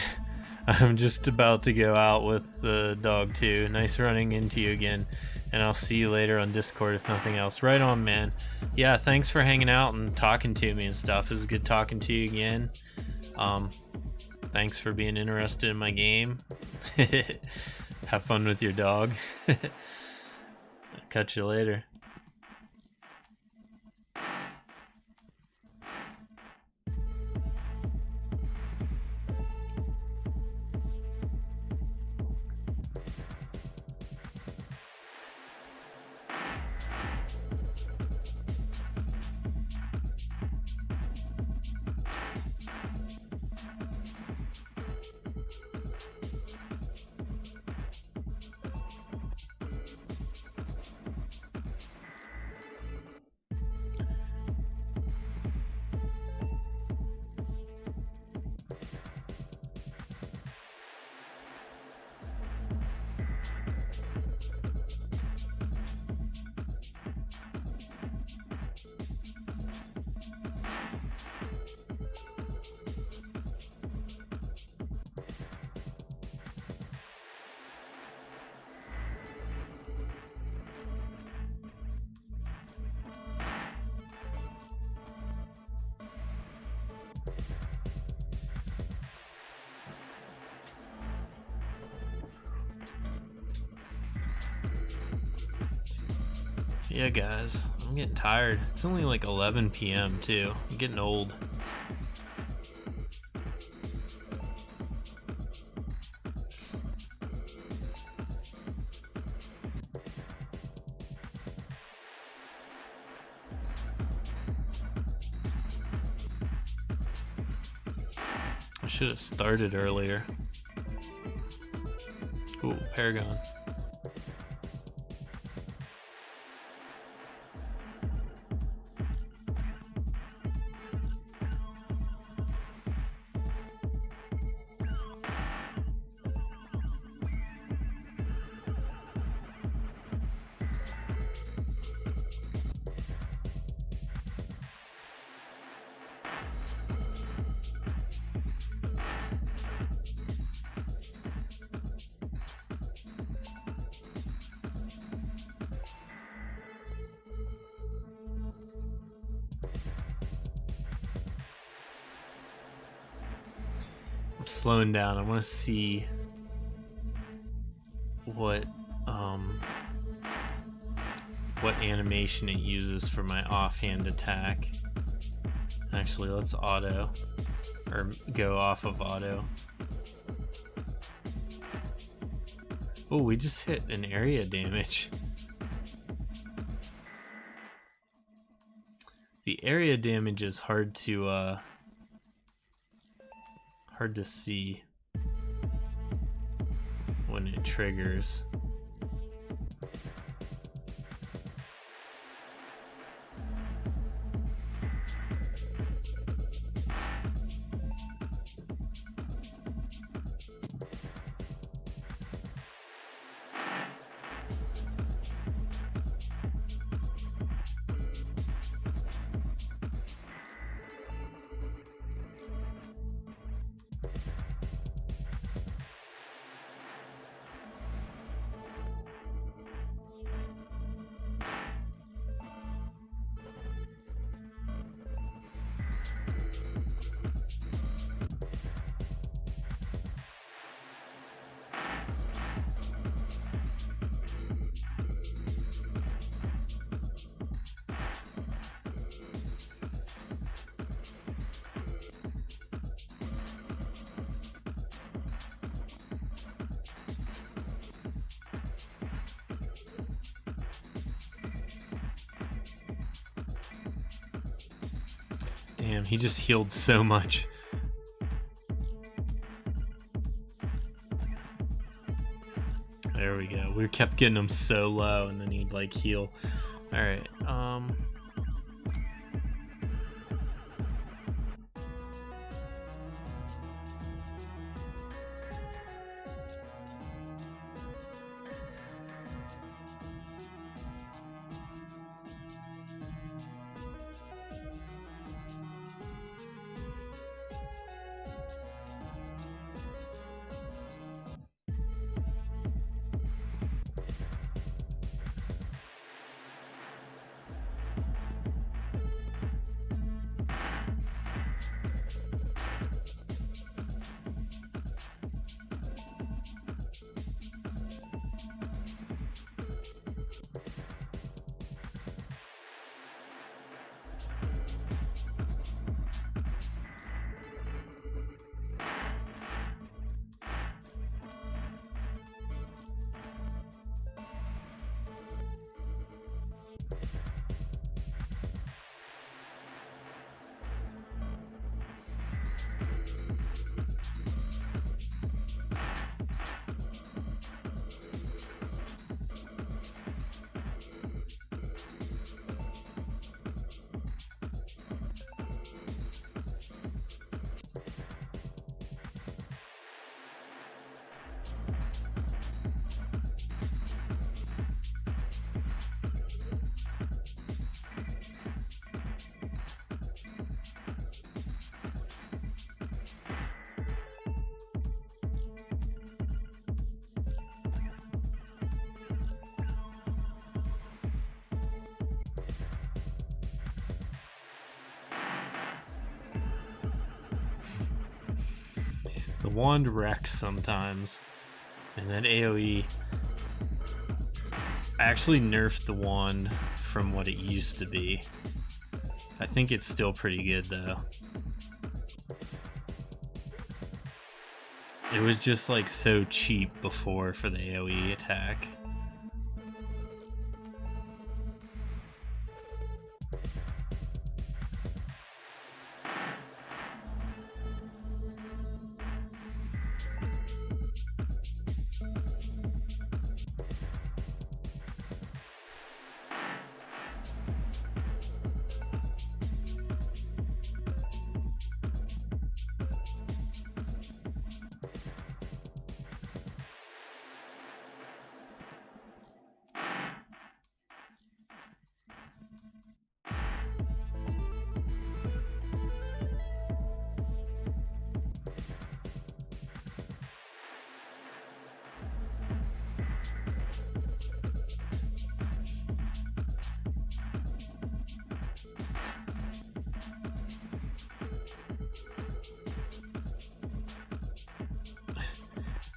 I'm just about to go out with the dog too. Nice running into you again, and I'll see you later on Discord if nothing else. Right on, man. Yeah, thanks for hanging out and talking to me and stuff. It was good talking to you again. Thanks for being interested in my game. Have fun with your dog. Catch you later. Yeah, guys, I'm getting tired. It's only like 11 p.m. too. I'm getting old. I should have started earlier. Ooh, Paragon. Slowing down. I want to see what animation it uses for my offhand attack. Actually, let's auto or go off of auto. Oh, we just hit an area damage. The area damage is hard to see when it triggers. Damn, he just healed so much. There we go. We kept getting him so low, and then he'd like heal. All right. The wand wrecks sometimes, and that AoE. I actually nerfed the wand from what it used to be. I think it's still pretty good though. It was just like so cheap before for the AoE attack.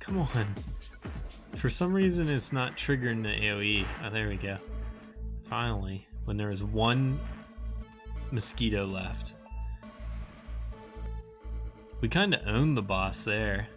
Come on. For some reason it's not triggering the AoE. Oh, there we go. Finally. When there was one mosquito left. We kind of owned the boss there.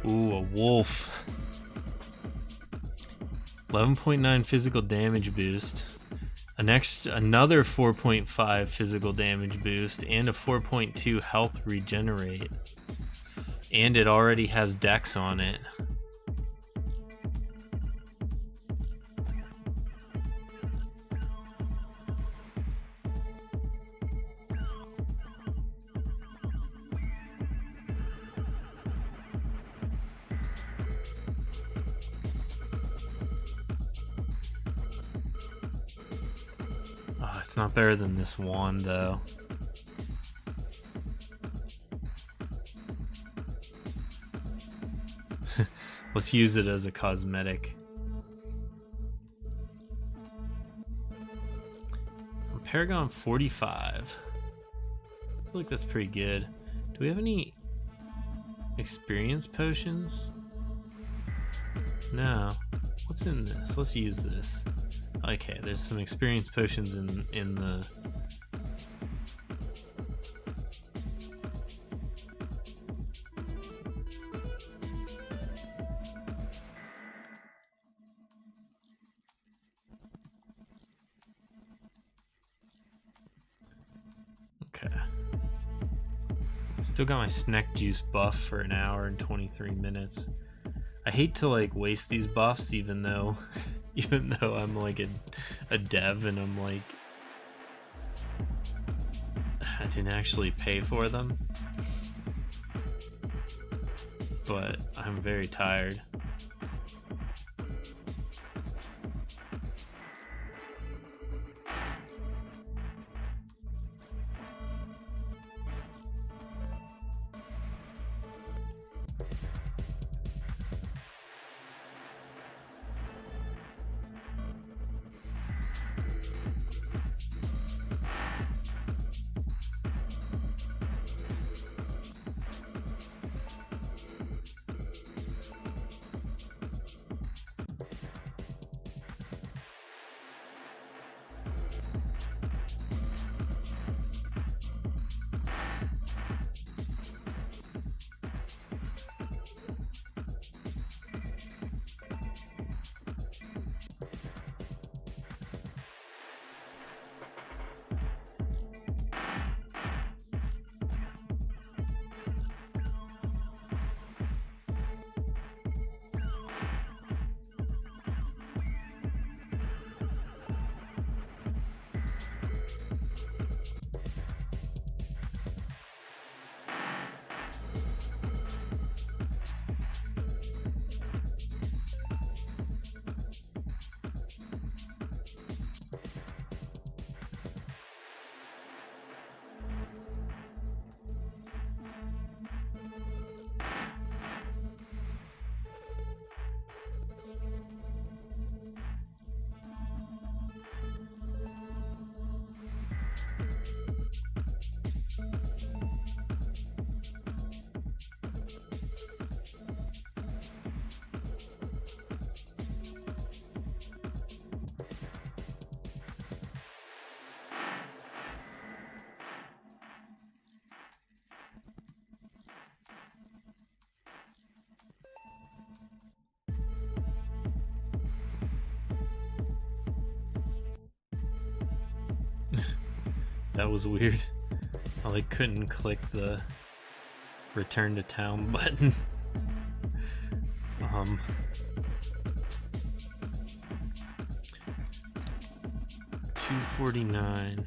Ooh, a wolf. 11.9 physical damage boost. Another 4.5 physical damage boost and a 4.2 health regenerate. And it already has dex on it. It's not better than this wand though. Let's use it as a cosmetic. Paragon 45. I feel like that's pretty good. Do we have any experience potions? No. What's in this? Let's use this. Okay, there's some experience potions in the... Okay. Still got my snack juice buff for an hour and 23 minutes. I hate to like waste these buffs even though I'm like a dev and I'm like I didn't actually pay for them. But I'm very tired. That was weird. I like couldn't click the return to town button. 249.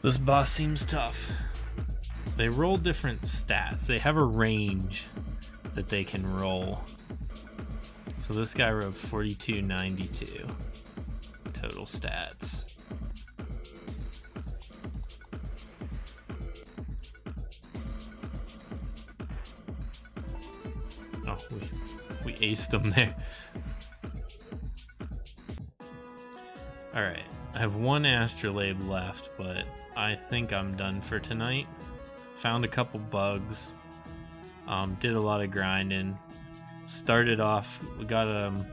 This boss seems tough. They roll different stats. They have a range that they can roll. So this guy rolled 4292 total stats. Oh, we aced them there. Alright, I have one astrolabe left, but I think I'm done for tonight. Found a couple bugs. Did a lot of grinding. Started off, we got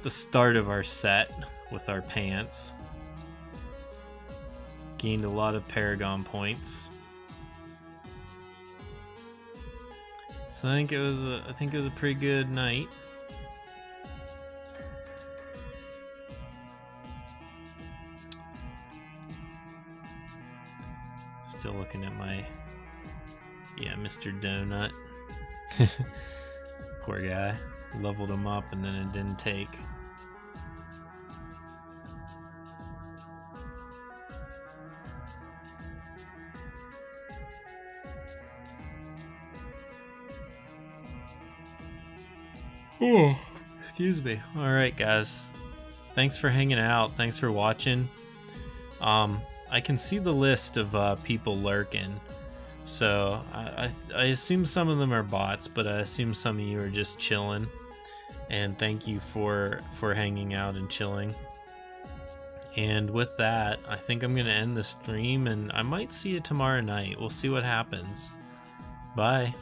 the start of our set with our pants. Gained a lot of Paragon points. So I think it was a pretty good night. Still looking at my, yeah, Mr. Donut. Poor guy. Leveled him up and then it didn't take. Oh, excuse me. Alright guys. Thanks for hanging out. Thanks for watching. I can see the list of people lurking. So I assume some of them are bots, but I assume some of you are just chilling. And thank you for hanging out and chilling. And with that, I think I'm gonna end the stream, and I might see you tomorrow night. We'll see what happens. Bye.